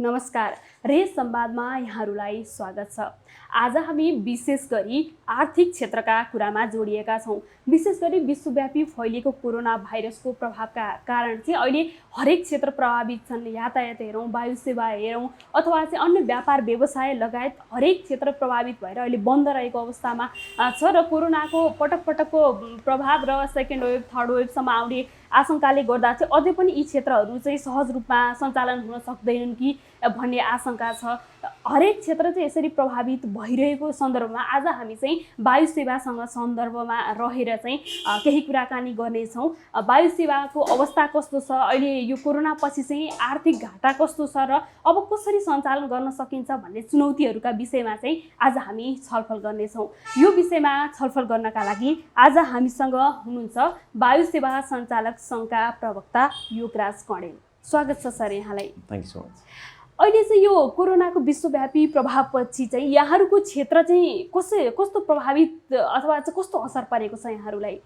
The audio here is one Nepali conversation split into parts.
नमस्कार। रेस संवादमा यहाँहरूलाई स्वागत छ। आज हामी विशेष गरी आर्थिक क्षेत्रका कुरामा जोडिएका छौँ। विशेष गरी विश्वव्यापी फैलिएको कोरोना भाइरसको प्रभावका कारण चाहिँ अहिले हरेक क्षेत्र प्रभावित छन्। यातायात हेरौँ, वायु सेवा हेरौँ अथवा चाहिँ अन्य व्यापार व्यवसाय लगायत हरेक क्षेत्र प्रभावित भएर अहिले बन्द रहेको अवस्थामा छ र कोरोनाको पटक पटकको प्रभाव र सेकेन्ड वेभ थर्ड वेभसम्म आउने आशंकाले गर्दा चाहिँ अझै पनि यी क्षेत्रहरू चाहिँ सहज रूपमा सञ्चालन हुन सक्दैनन् कि भन्ने आशंका छ। हरेक क्षेत्र चाहिँ यसरी प्रभावित भइरहेको सन्दर्भमा आज हामी चाहिँ वायु सेवासँग सन्दर्भमा रहेर चाहिँ केही कुराकानी गर्नेछौँ। वायु सेवाको अवस्था कस्तो छ, अहिले यो कोरोना पछि चाहिँ आर्थिक घाटा कस्तो छ र अब कसरी सञ्चालन गर्न सकिन्छ भन्ने चुनौतीहरूका विषयमा चाहिँ आज हामी छलफल गर्नेछौँ। यो विषयमा छलफल गर्नका लागि आज हामीसँग हुनुहुन्छ वायु सेवा सञ्चालक सङ्घका प्रवक्ता योगराज कँडेल। स्वागत छ सर यहाँलाई। Thank you so much. अहिले चाहिँ यो कोरोनाको विश्वव्यापी प्रभावपछि चाहिँ यहाँहरूको क्षेत्र चाहिँ कस्तो प्रभावित अथवा चाहिँ कस्तो असर परेको छ यहाँहरूलाई?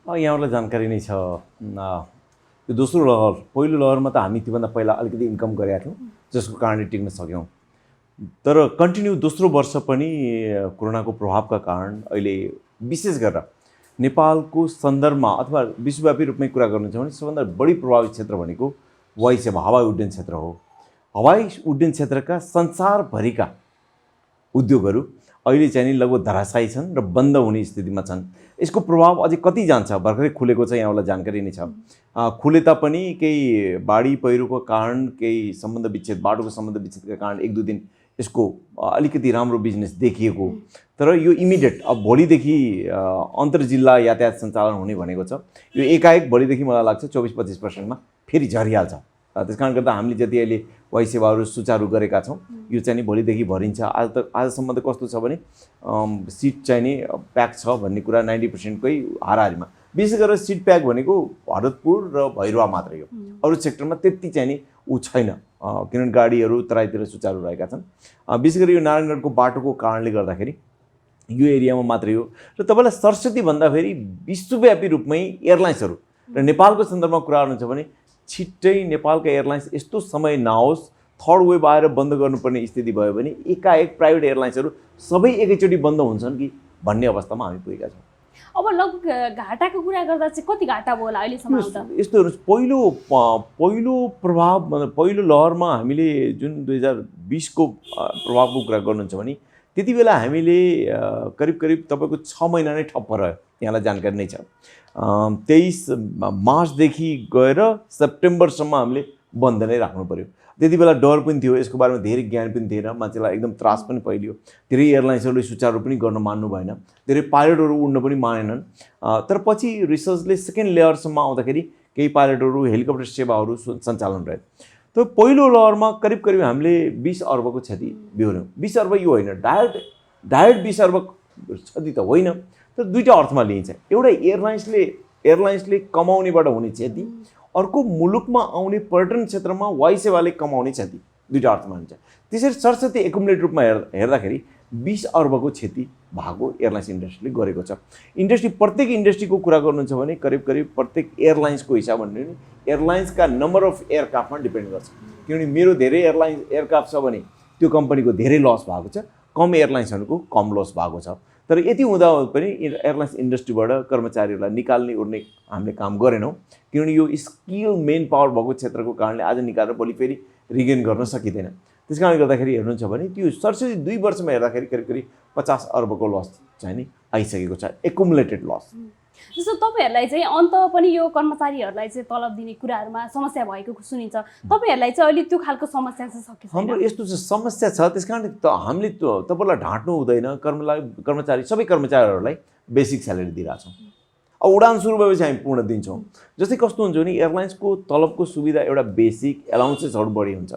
यहाँहरूलाई जानकारी नै छ। यो दोस्रो लहर, पहिलो लहरमा त हामी त्योभन्दा पहिला अलिकति इन्कम गरेका थियौँ जसको कारणले टिक्न सक्यौँ। तर कन्टिन्यू दोस्रो वर्ष पनि कोरोनाको प्रभावका कारण अहिले विशेष गरेर नेपालको सन्दर्भमा अथवा विश्वव्यापी रूपमै कुरा गर्नुहुन्छ भने सबभन्दा बढी प्रभावित क्षेत्र भनेको वायु सेवा हवाई उड्डयन क्षेत्र हो। हवाई उड्डयन क्षेत्रका संसारभरिका उद्योगहरू अहिले चाहिँ नि लगभग धराशायी छन् र बन्द हुने स्थितिमा छन्। यसको प्रभाव अझै कति जान्छ? भर्खरै खुलेको छ, यहाँलाई जानकारी नै छ। खुले तापनि केही बाढी पहिरोको कारण, केही सम्बन्ध विच्छेद, बाटोको सम्बन्ध विच्छेदका कारण एक दुई दिन यसको अलिकति राम्रो बिजनेस देखिएको। तर यो इमिडिएट अब भोलिदेखि अन्तर्जिल्ला यातायात सञ्चालन हुने भनेको छ। यो एकाएक भोलिदेखि मलाई लाग्छ 24-25% फेरि झरिहाल्छ। त्यस कारण गर्दा हामीले जति अहिले वायु सेवाहरू सुचारू गरेका छौँ यो चाहिँ नि भोलिदेखि भरिन्छ। आजसम्म त कस्तो छ भने सिट चाहिँ नि प्याक छ भन्ने कुरा 90%कै हाराहारीमा। विशेष गरेर सिट प्याक भनेको भरतपुर र भैरवा मात्रै हो। अरू सेक्टरमा त्यति चाहिँ नि छैन, किनभने गाडीहरू तराईतिर सुचारू रहेका छन्। विशेष गरी यो नारायणगढको बाटोको कारणले गर्दाखेरि यो एरियामा मात्रै हो। र तपाईँलाई सरस्वती भन्दाखेरि विश्वव्यापी रूपमै एयरलाइन्सहरू र नेपालको सन्दर्भमा कुरा गर्नुहुन्छ भने छिट्टै नेपालका एयरलाइन्स यस्तो समय नआओस् थर्ड वेभ आएर बन्द गर्नुपर्ने स्थिति भयो भने एकाएक प्राइभेट एयरलाइन्सहरू सबै एकैचोटि बन्द हुन्छन् कि भन्ने अवस्थामा हामी पुगेका छौँ। अब लगभग घाटाको कुरा गर्दा चाहिँ कति घाटा भयो होला अहिलेसम्म? यस्तो हेर्नुहोस्, पहिलो प्रभाव पहिलो लहरमा हामीले जुन 2020को प्रभावको कुरा गर्नुहुन्छ भने त्यति बेला हामीले करिब तपाईँको 6 महिना नै ठप्प रह्यो। यहाँलाई जानकारी नै छ। 23 मार्चदेखि गएर सेप्टेम्बरसम्म हामीले बन्द नै राख्नु पर्यो। त्यति बेला डर पनि थियो, यसको बारेमा धेरै ज्ञान पनि थिएन, मान्छेलाई एकदम त्रास पनि फैलियो। धेरै एयरलाइन्सहरूले सुचारू पनि गर्न मान्नु भएन, धेरै पाइलटहरू उड्न पनि मानेनन्। तर पछि रिसर्चले सेकेन्ड लेयरसम्म आउँदाखेरि केही पाइलटहरू हेलिकप्टर सेवाहरू सञ्चालन रहे। त पहिलो लहरमा करिब हामीले 20 अर्बको क्षति बिहोर्यौँ। 20 अर्ब यो होइन, डाइरेक्ट 20 अर्ब क्षति त होइन, तर दुईवटा अर्थमा लिइन्छ। एउटा एयरलाइन्सले कमाउनेबाट हुने क्षति, अर्को मुलुकमा आउने पर्यटन क्षेत्रमा वायु सेवाले कमाउने क्षति, दुईवटा अर्थमा हुन्छ। त्यसरी सरस्वती एकुमुलेट रूपमा हेर्दाखेरि 20 अर्बको क्षति भएको एयरलाइन्स इन्डस्ट्रीले गरेको छ। प्रत्येक इन्डस्ट्रीको कुरा गर्नुहुन्छ भने करिब प्रत्येक एयरलाइन्सको हिसाब भन्नु भने एयरलाइन्सका नम्बर अफ एयरक्राफ्टमा डिपेन्ड गर्छ। किनभने मेरो धेरै एयरक्राफ्ट छ भने त्यो कम्पनीको धेरै लस भएको छ, कम एयरलाइन्सहरूको कम लस भएको छ। तर यति हुँदा पनि एयरलाइन्स इन्डस्ट्रीबाट कर्मचारीहरूलाई निकाल्ने उड्ने हामीले काम गरेनौँ, किनभने यो स्किल मेन पावर भएको क्षेत्रको कारणले आज निकालेर भोलि फेरि रिगेन गर्न सकिँदैन। त्यस कारणले गर्दाखेरि हेर्नुहुन्छ भने त्यो सरस्वती 2 वर्षमा हेर्दाखेरि करिब 50 अर्बको लस चाहिँ नि आइसकेको छ, एकुमुलेटेड लस। जस्तो तपाईँहरूलाई चाहिँ अन्त पनि यो कर्मचारीहरूलाई चाहिँ तलब दिने कुराहरूमा समस्या भएको सुनिन्छ। तपाईँहरूलाई चाहिँ अहिले त्यो खालको समस्या चाहिँ सकिन्छ? हाम्रो यस्तो चाहिँ समस्या छ। त्यस कारणले हामीले तपाईँलाई ढाँट्नु हुँदैन। कर्मचारी सबै कर्मचारीहरूलाई बेसिक स्यालेरी दिइरहेछौँ। अब उडान सुरु भएपछि हामी पूर्ण दिन्छौँ। जस्तै कस्तो हुन्छ भने एयरलाइन्सको तलबको सुविधा एउटा बेसिक एलाउन्सेसहरू बढी हुन्छ।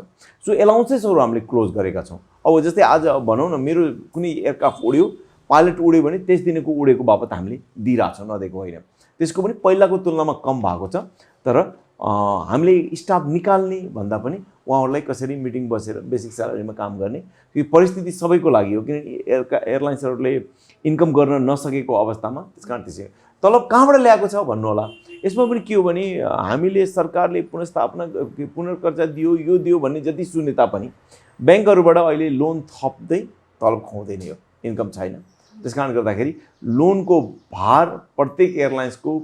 सो एलाउन्सेसहरू हामीले क्लोज गरेका छौँ। अब जस्तै आज भनौँ न, मेरो कुनै एयरक्राफ्ट उड्यो, पाइलट उड्यो भने त्यस दिनको उडेको बापत हामीले दिइरहेछौँ, नदिएको होइन। त्यसको पनि पहिलाको तुलनामा कम भएको छ। तर हामीले स्टाफ निकाल्ने भन्दा पनि उहाँहरूलाई कसरी मिटिङ बसेर बेसिक स्यालेरीमा काम गर्ने, यो परिस्थिति सबैको लागि हो। किनकि एयरलाइन्सहरूले इन्कम गर्न नसकेको अवस्थामा त्यस कारण त्यसै तलब कहाँबाट ल्याएको छ भन्नु होला। यसमा पनि के हो भने हामीले सरकारले पुनर्स्थापना पुनर्कर्जा दियो यो दियो भन्ने जति सुने तापनि ब्याङ्कहरूबाट अहिले लोन थप्दै तलब खुवाउँदैन, यो इन्कम छैन। त्यस कारण गर्दाखेरि लोनको भार प्रत्येक एयरलाइन्सको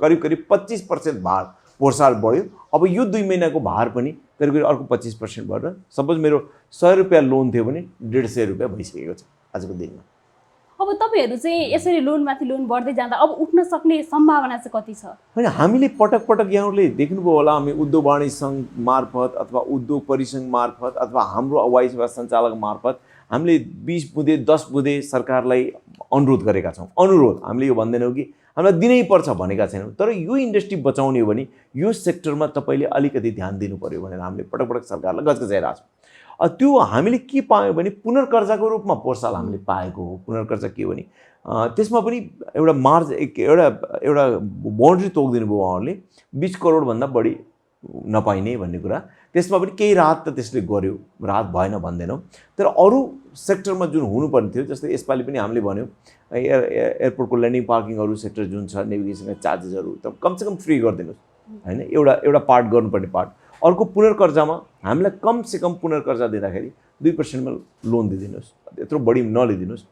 करिब करिब 25% भार पोहोर साल बढ्यो। अब यो 2 महिनाको भार पनि करिब करिब अर्को 25% भएर सपोज मेरो 100 रुपियाँ लोन थियो भने 150 रुपियाँ भइसकेको छ आजको दिनमा। अब तपाईँहरू चाहिँ यसरी लोनमाथि लोन बढ्दै जाँदा अब उठ्न सक्ने सम्भावना चाहिँ कति छ? होइन, हामीले पटक पटक यहाँहरूले देख्नुभयो होला, हामी उद्योग वाणिज्य सङ्घ मार्फत अथवा उद्योग परिसङ्घ मार्फत अथवा हाम्रो वायु सेवा सञ्चालक मार्फत हामीले 20 बुँदे 10 बुँदे सरकारलाई अनुरोध गरेका छौँ। अनुरोध हामीले यो भन्दैनौँ कि हामीलाई दिनै पर्छ भनेका छैनौँ, तर यो इन्डस्ट्री बचाउने हो भने यो सेक्टरमा तपाईँले अलिकति ध्यान दिनु पऱ्यो भनेर हामीले पटक पटक सरकारलाई गजगजाइरहेको छौँ। त्यो हामीले के पायौँ भने पुनर्कर्जाको रूपमा पोहोर साल हामीले पाएको हो। पुनर्कर्जा के हो भने त्यसमा पनि एउटा एउटा बाउन्ड्री तोकिदिनु भयो उहाँहरूले, 20 करोडभन्दा बढी नपाइने भन्ने कुरा। त्यसमा पनि केही राहत त त्यसले गर्यो, राहत भएन भन्दैनौँ, तर अरू सेक्टरमा जुन हुनुपर्ने थियो जस्तै यसपालि पनि हामीले भन्यौँ एयरपोर्टको ल्यान्डिङ पार्किङहरू सेक्टर जुन छ नेभिगेसनका चार्जेसहरू त कमसेकम फ्री गरिदिनुहोस् होइन, एउटा पार्ट गर्नुपर्ने पार्ट। अर्को पुनर्कर्जामा हामीलाई कमसेकम पुनर्कर्जा दिँदाखेरि 2%मा लोन दिइदिनुहोस्, यत्रो बढी नलिदिनुहोस्।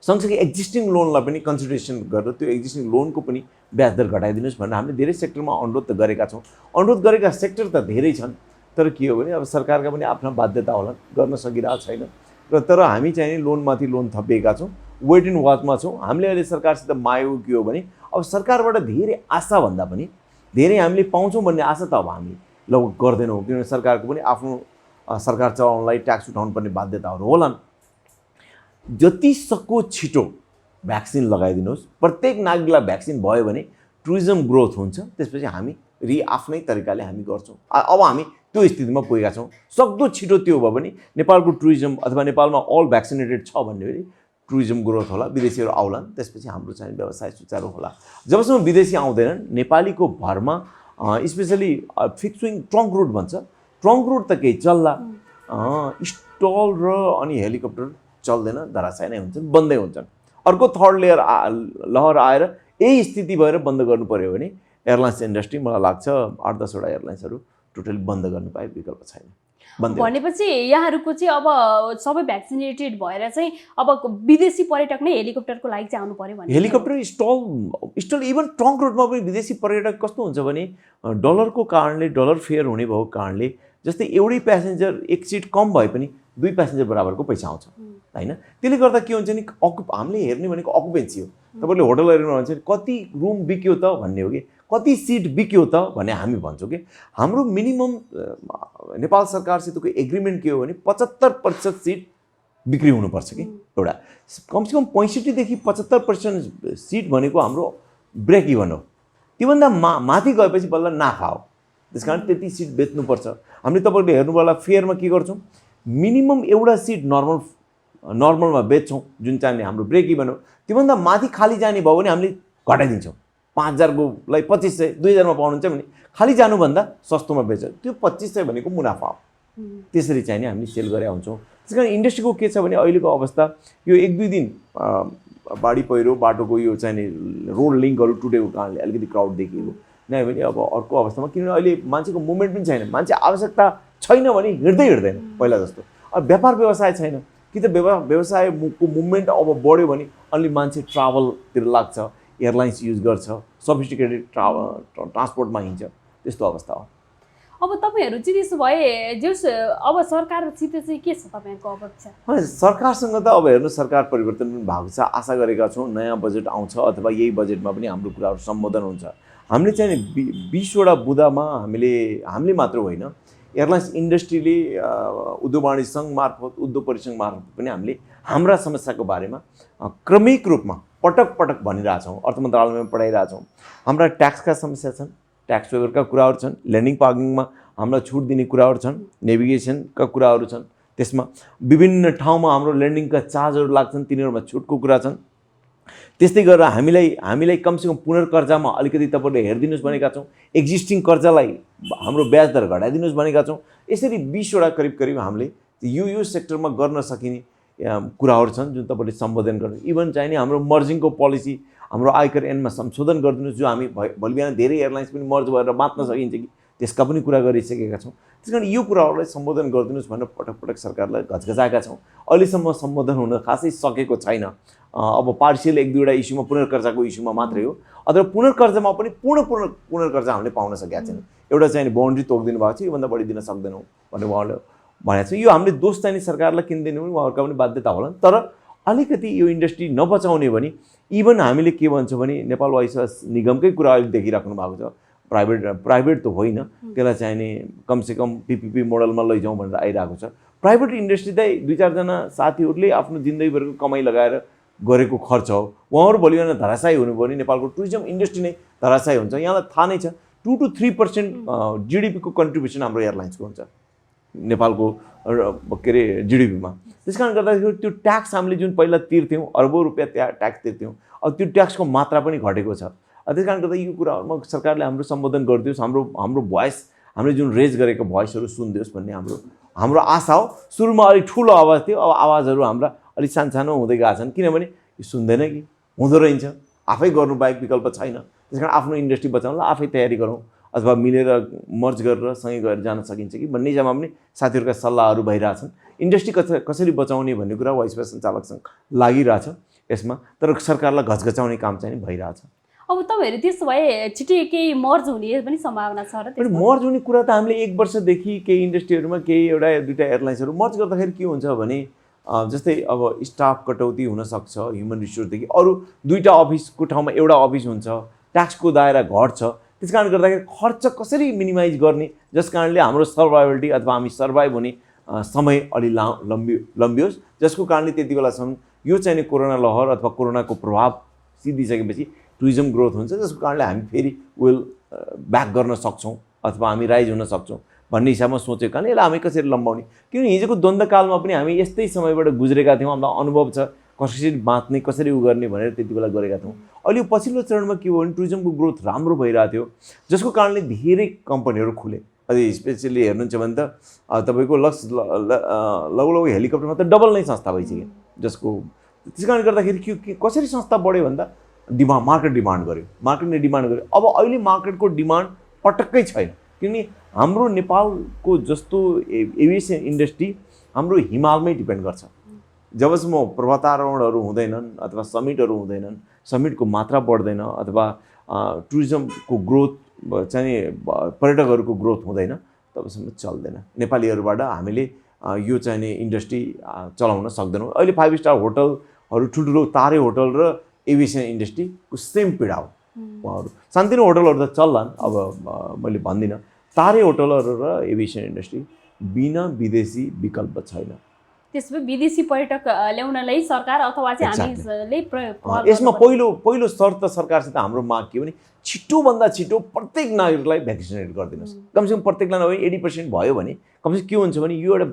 सँगसँगै एक्जिस्टिङ लोनलाई पनि कन्सिडरेसन गरेर त्यो एक्जिस्टिङ लोनको पनि ब्याज दर घटाइदिनुहोस् भनेर हामीले धेरै सेक्टरमा अनुरोध त गरेका छौँ। अनुरोध गरेका सेक्टर त धेरै छन्, तर के हो भने अब सरकारका पनि आफ्ना बाध्यता होला, गर्न सकिरहेको छैन। र तर हामी चाहिँ लोनमाथि लोन थपिएका छौँ, वेट एन्ड वाचमा छौँ। हामीले अहिले सरकारसित मागेको के हो भने अब सरकारबाट धेरै आशाभन्दा पनि धेरै हामीले पाउँछौँ भन्ने आशा त अब हामी लगभग गर्दैनौँ, किनभने सरकारको पनि आफ्नो सरकार चलाउनलाई ट्याक्स उठाउनु पर्ने बाध्यताहरू होलान्। जति सक्दो छिटो भ्याक्सिन लगाइदिनुहोस्, प्रत्येक नागरिकलाई भ्याक्सिन भयो भने टुरिज्म ग्रोथ हुन्छ, त्यसपछि हामी आफ्नै तरिकाले हामी गर्छौँ। अब हामी त्यो स्थितिमा पुगेका छौँ। सक्दो छिटो त्यो भयो भने नेपालको टुरिज्म अथवा नेपालमा अल भ्याक्सिनेटेड छ भन्ने भने टुरिज्म ग्रोथ होला, विदेशीहरू आउलान्, त्यसपछि हाम्रो चाहिँ व्यवसाय सुचारू होला। जबसम्म विदेशी आउँदैनन् नेपालीको भरमा specially fix wing trunk route भन्छ, ट्रङ्क रुट त केही चल्ला, स्टल र अनि हेलिकप्टर चल्दैन, धराशायी नै हुन्छन्, बन्दै हुन्छन्। अर्को थर्ड लहर आएर यही स्थिति भएर बन्द गर्नु पर्यो भने एयरलाइन्स इन्डस्ट्री मलाई लाग्छ 8-10 वटा एयरलाइन्सहरू टोटली बन्द गर्नु पाए विकल्प छैन। भनेपछि यहाँहरूको चाहिँ अब सबै भ्याक्सिनेटेड भएर चाहिँ अब विदेशी पर्यटक नै हेलिकप्टरको लागि चाहिँ आउनु पर्यो भने हेलिकप्टर स्टल इभन ट्रङ्क रोडमा पनि विदेशी पर्यटक कस्तो हुन्छ भने डलरको कारणले, डलर फेयर हुने भएको कारणले जस्तै एउटै प्यासेन्जर एक सिट कम भए पनि 2 प्यासेन्जर बराबरको पैसा आउँछ होइन। त्यसले गर्दा के हुन्छ नि हामीले हेर्ने भनेको अकुपेन्सी हो। तपाईँले होटलहरूमा भन्छ कति रुम बिक्यो त भन्ने हो कि कति सिट बिक्यो त भन्ने हामी भन्छौँ कि हाम्रो मिनिमम नेपाल सरकारसितको एग्रिमेन्ट के हो भने 75% सिट बिक्री हुनुपर्छ कि एउटा कमसेकम 65 देखि 75% सिट भनेको हाम्रो ब्रेक इभन हो। त्योभन्दा माथि गएपछि बल्ल नाफा हो। त्यसकारण त्यति सिट बेच्नुपर्छ। हामीले तपाईँले हेर्नु होला फेयरमा के गर्छौँ, मिनिमम एउटा सिट नर्मलमा बेच्छौँ जुन चाहिँ हाम्रो ब्रेक इभन हो। त्योभन्दा माथि खाली जाने भयो भने हामीले घटाइदिन्छौँ। 5000कोलाई 2500 2000मा पाउनुहुन्छ भने खाली जानुभन्दा सस्तोमा बेच्छ, त्यो 2500 भनेको मुनाफा हो। त्यसरी चाहिँ नि हामीले सेल गरे आउँछौँ। त्यस कारण इन्डस्ट्रीको के छ भने अहिलेको अवस्था यो 1-2 दिन बाढी पहिरो बाटोको यो चाहिँ नि रोड लिङ्कहरू टुटेको कारणले अलिकति क्राउड देखिएको नै भने अब अर्को अवस्थामा किनभने अहिले मान्छेको मुभमेन्ट पनि छैन, मान्छे आवश्यकता छैन भने हिँड्दैन पहिला जस्तो। अब व्यापार व्यवसाय छैन कि त व्यवसायको मुभमेन्ट अब बढ्यो भने अलि मान्छे ट्राभलतिर लाग्छ, एयरलाइन्स युज गर्छ, सफिस्टिकेटेड ट्रान्सपोर्टमा हिँड्छ, त्यस्तो अवस्था हो। अब तपाईँहरू चाहिँ त्यसो भए जस अब सरकारसित चाहिँ के छ तपाईँहरूको अपेक्षा? सरकारसँग त अब हेर्नु सरकार परिवर्तन पनि भएको छ, आशा गरेका छौँ नयाँ बजेट आउँछ अथवा यही बजेटमा पनि हाम्रो कुराहरू सम्बोधन हुन्छ। हामीले चाहिँ 20 वटा बुँदामा हामीले मात्र होइन एयरलाइन्स इन्डस्ट्रीले उद्योग वाणिज्य सङ्घ मार्फत उद्योग परिसङ्घ मार्फत पनि हामीले हाम्रा समस्याको बारेमा क्रमिक रूपमा पटक पटक भनिरहेछौँ, अर्थ मन्त्रालयमा पठाइरहेछौँ। हाम्रा ट्याक्सका समस्या छन्, ट्याक्स वेभरका कुराहरू छन्, ल्यान्डिङ पार्किङमा हामीलाई छुट दिने कुराहरू छन्, नेभिगेसनका कुराहरू छन्, त्यसमा विभिन्न ठाउँमा हाम्रो ल्यान्डिङका चार्जहरू लाग्छन्, तिनीहरूमा छुटको कुरा छन्। त्यस्तै गरेर हामीलाई कमसेकम पुनर्कर्जामा अलिकति तपाईँले हेरिदिनुहोस् भनेका छौँ। एक्जिस्टिङ कर्जालाई हाम्रो ब्याज दर घटाइदिनुहोस् भनेका छौँ। यसरी 20वटा करिब हामीले यो सेक्टरमा गर्न सकिने कुराहरू छन् जुन तपाईँले सम्बोधन गर्नु। इभन चाहिँ नि हाम्रो मर्जिङको पोलिसी, हाम्रो आयकर ऐनमा संशोधन गरिदिनुहोस्, जो हामी भोलि बिहान धेरै एयरलाइन्स पनि मर्ज भएर बाँच्न सकिन्छ कि त्यसका पनि कुरा गरिसकेका छौँ। त्यस कारण यो कुराहरूलाई सम्बोधन गरिदिनुहोस् भनेर पटक पटक सरकारलाई घचघचाएका छौँ। अहिलेसम्म सम्बोधन हुन खासै सकेको छैन। अब पार्सियल 1-2वटा इस्युमा पुनर्कर्जाको इस्युमा मात्रै हो, अथवा पुनर्कर्जामा पनि पूर्ण पुनर्कर्जा हामीले पाउन सकेका छैनौँ। एउटा चाहिँ बाउन्ड्री तोकिदिनु भएको छ, योभन्दा बढी दिन सक्दैनौँ भन्ने उहाँले भनेको छ। यो हामीले दोष चाहिँ सरकारलाई किन्दैन भने उहाँहरूका पनि बाध्यता होला। तर अलिकति यो इन्डस्ट्री नबचाउने भने इभन हामीले के भन्छौँ भने नेपाल वायुसेवा निगमकै कुरा अहिले देखिराख्नु भएको छ। प्राइभेट त होइन, त्यसलाई चाहिँ नि कमसेकम PPP मोडलमा लैजाउँ भनेर आइरहेको छ। प्राइभेट इन्डस्ट्री चाहिँ 2-4जना साथीहरूले आफ्नो जिन्दगीभरको कमाइ लगाएर गरेको खर्च हो। उहाँहरू भोलि बिहान धराशायी हुनुभयो भने नेपालको टुरिज्म इन्डस्ट्री नै धराशायी हुन्छ। यहाँलाई थाहा नै छ 2 to 3% GDP को कन्ट्रिब्युसन हाम्रो एयरलाइन्सको हुन्छ नेपालको के अरे GDP-मा। त्यस कारण गर्दाखेरि त्यो ट्याक्स हामीले जुन पहिला तिर्थ्यौँ, अरबौँ रुपियाँ ट्याक्स तिर्थ्यौँ, अब त्यो ट्याक्सको मात्रा पनि घटेको छ। त्यस कारण गर्दा यो कुराहरूमा सरकारले हाम्रो सम्बोधन गरिदियोस्, हाम्रो भोइस, हामीले जुन रेज गरेको भोइसहरू सुनिदियोस् भन्ने हाम्रो आशा हो। सुरुमा अलिक ठुलो आवाज थियो, अब आवाजहरू हाम्रा अलिक सानो हुँदै गएका छन्, किनभने यो सुन्दैन कि हुँदो रहेछ, आफै गर्नु बाहेक विकल्प छैन। त्यस कारण आफ्नो इन्डस्ट्री बचाउनलाई आफै तयारी गरौँ, अथवा मिलेर मर्ज गरेर सँगै गएर जान सकिन्छ कि भन्ने हिसाबमा पनि साथीहरूका सल्लाहहरू भइरहेछन्। इन्डस्ट्री कसरी बचाउने भन्ने कुरा वायुसेवा सञ्चालकसँग लागिरहेछ यसमा, तर सरकारलाई घचघचाउने काम चाहिँ भइरहेछ। अब तपाईँहरू त्यसो भए छिटै केही मर्ज हुने पनि सम्भावना छ र? पनि मर्ज हुने कुरा त हामीले 1 वर्षदेखि केही इन्डस्ट्रीहरूमा केही एउटा 2टा एयरलाइन्सहरू मर्ज गर्दाखेरि के हुन्छ भने जस्तै अब स्टाफ कटौती हुनसक्छ ह्युमन रिसोर्सदेखि, अरू 2टा अफिसको ठाउँमा एउटा अफिस हुन्छ, ट्याक्सको दायरा घट्छ। त्यस कारणले गर्दाखेरि खर्च कसरी मिनिमाइज गर्ने, जस कारणले हाम्रो सर्भाइभलिटी अथवा हामी सर्भाइभ हुने समय अलि लम्बियोस्, जसको कारणले त्यति बेलासम्म यो चाहिँ कोरोना लहर अथवा कोरोनाको प्रभाव सिद्धिसकेपछि टुरिज्म ग्रोथ हुन्छ, जसको कारणले हामी फेरि ब्याक गर्न सक्छौँ अथवा हामी राइज हुन सक्छौँ भन्ने हिसाबमा सोचेको कारणले यसलाई हामी कसरी लम्बाउने। किनभने हिजोको द्वन्द्वकालमा पनि हामी यस्तै समयबाट गुज्रेका थियौँ, हामीलाई अनुभव छ कसरी बाँच्ने, कसरी गर्ने भनेर त्यति बेला गरेका थियौँ। अहिले यो पछिल्लो चरणमा के हो भने टुरिज्मको ग्रोथ राम्रो भइरहेको थियो, जसको कारणले धेरै कम्पनीहरू खुले। अझै स्पेसली हेर्नुहुन्छ भने त तपाईँको लगभग हेलिकप्टरमा त डबल नै संस्था भइसक्यो जसको। त्यस कारणले गर्दाखेरि के कसरी संस्था बढ्यो भन्दा मार्केट डिमान्ड गर्यो, मार्केटले डिमान्ड गर्यो। अब अहिले मार्केटको डिमान्ड पटक्कै छैन, किनभने हाम्रो नेपालको जस्तो एभिएसन इन्डस्ट्री हाम्रो हिमालमै डिपेन्ड गर्छ। जबसम्म पर्वतारोहणहरू हुँदैनन् अथवा समिटहरू हुँदैनन्, समिटको मात्रा बढ्दैन अथवा टुरिज्मको ग्रोथ चाहिँ पर्यटकहरूको ग्रोथ हुँदैन, तबसम्म चल्दैन। नेपालीहरूबाट हामीले यो चाहिँ इन्डस्ट्री चलाउन सक्दैनौँ। अहिले 5 स्टार होटलहरू, ठुल्ठुलो तारे होटल र एभिएसन इन्डस्ट्रीको सेम पीडा हो। उहाँहरू सानोतिनो होटलहरू त चल्लान्, अब मैले भन्दिनँ। तारे होटलहरू र एभिएसन इन्डस्ट्री बिना विदेशी विकल्प छैन। त्यसो भए विदेशी पर्यटक ल्याउनलाई सरकार अथवा चाहिँ हामीले यसमा पहिलो शर्त सरकारसित हाम्रो माग के भने छिटोभन्दा छिटो प्रत्येक नागरिकलाई भ्याक्सिनेट गरिदिनुहोस्। कमसेकम प्रत्येकलाई नभए 80% भयो भने कमसेकम के हुन्छ भने यो एउटा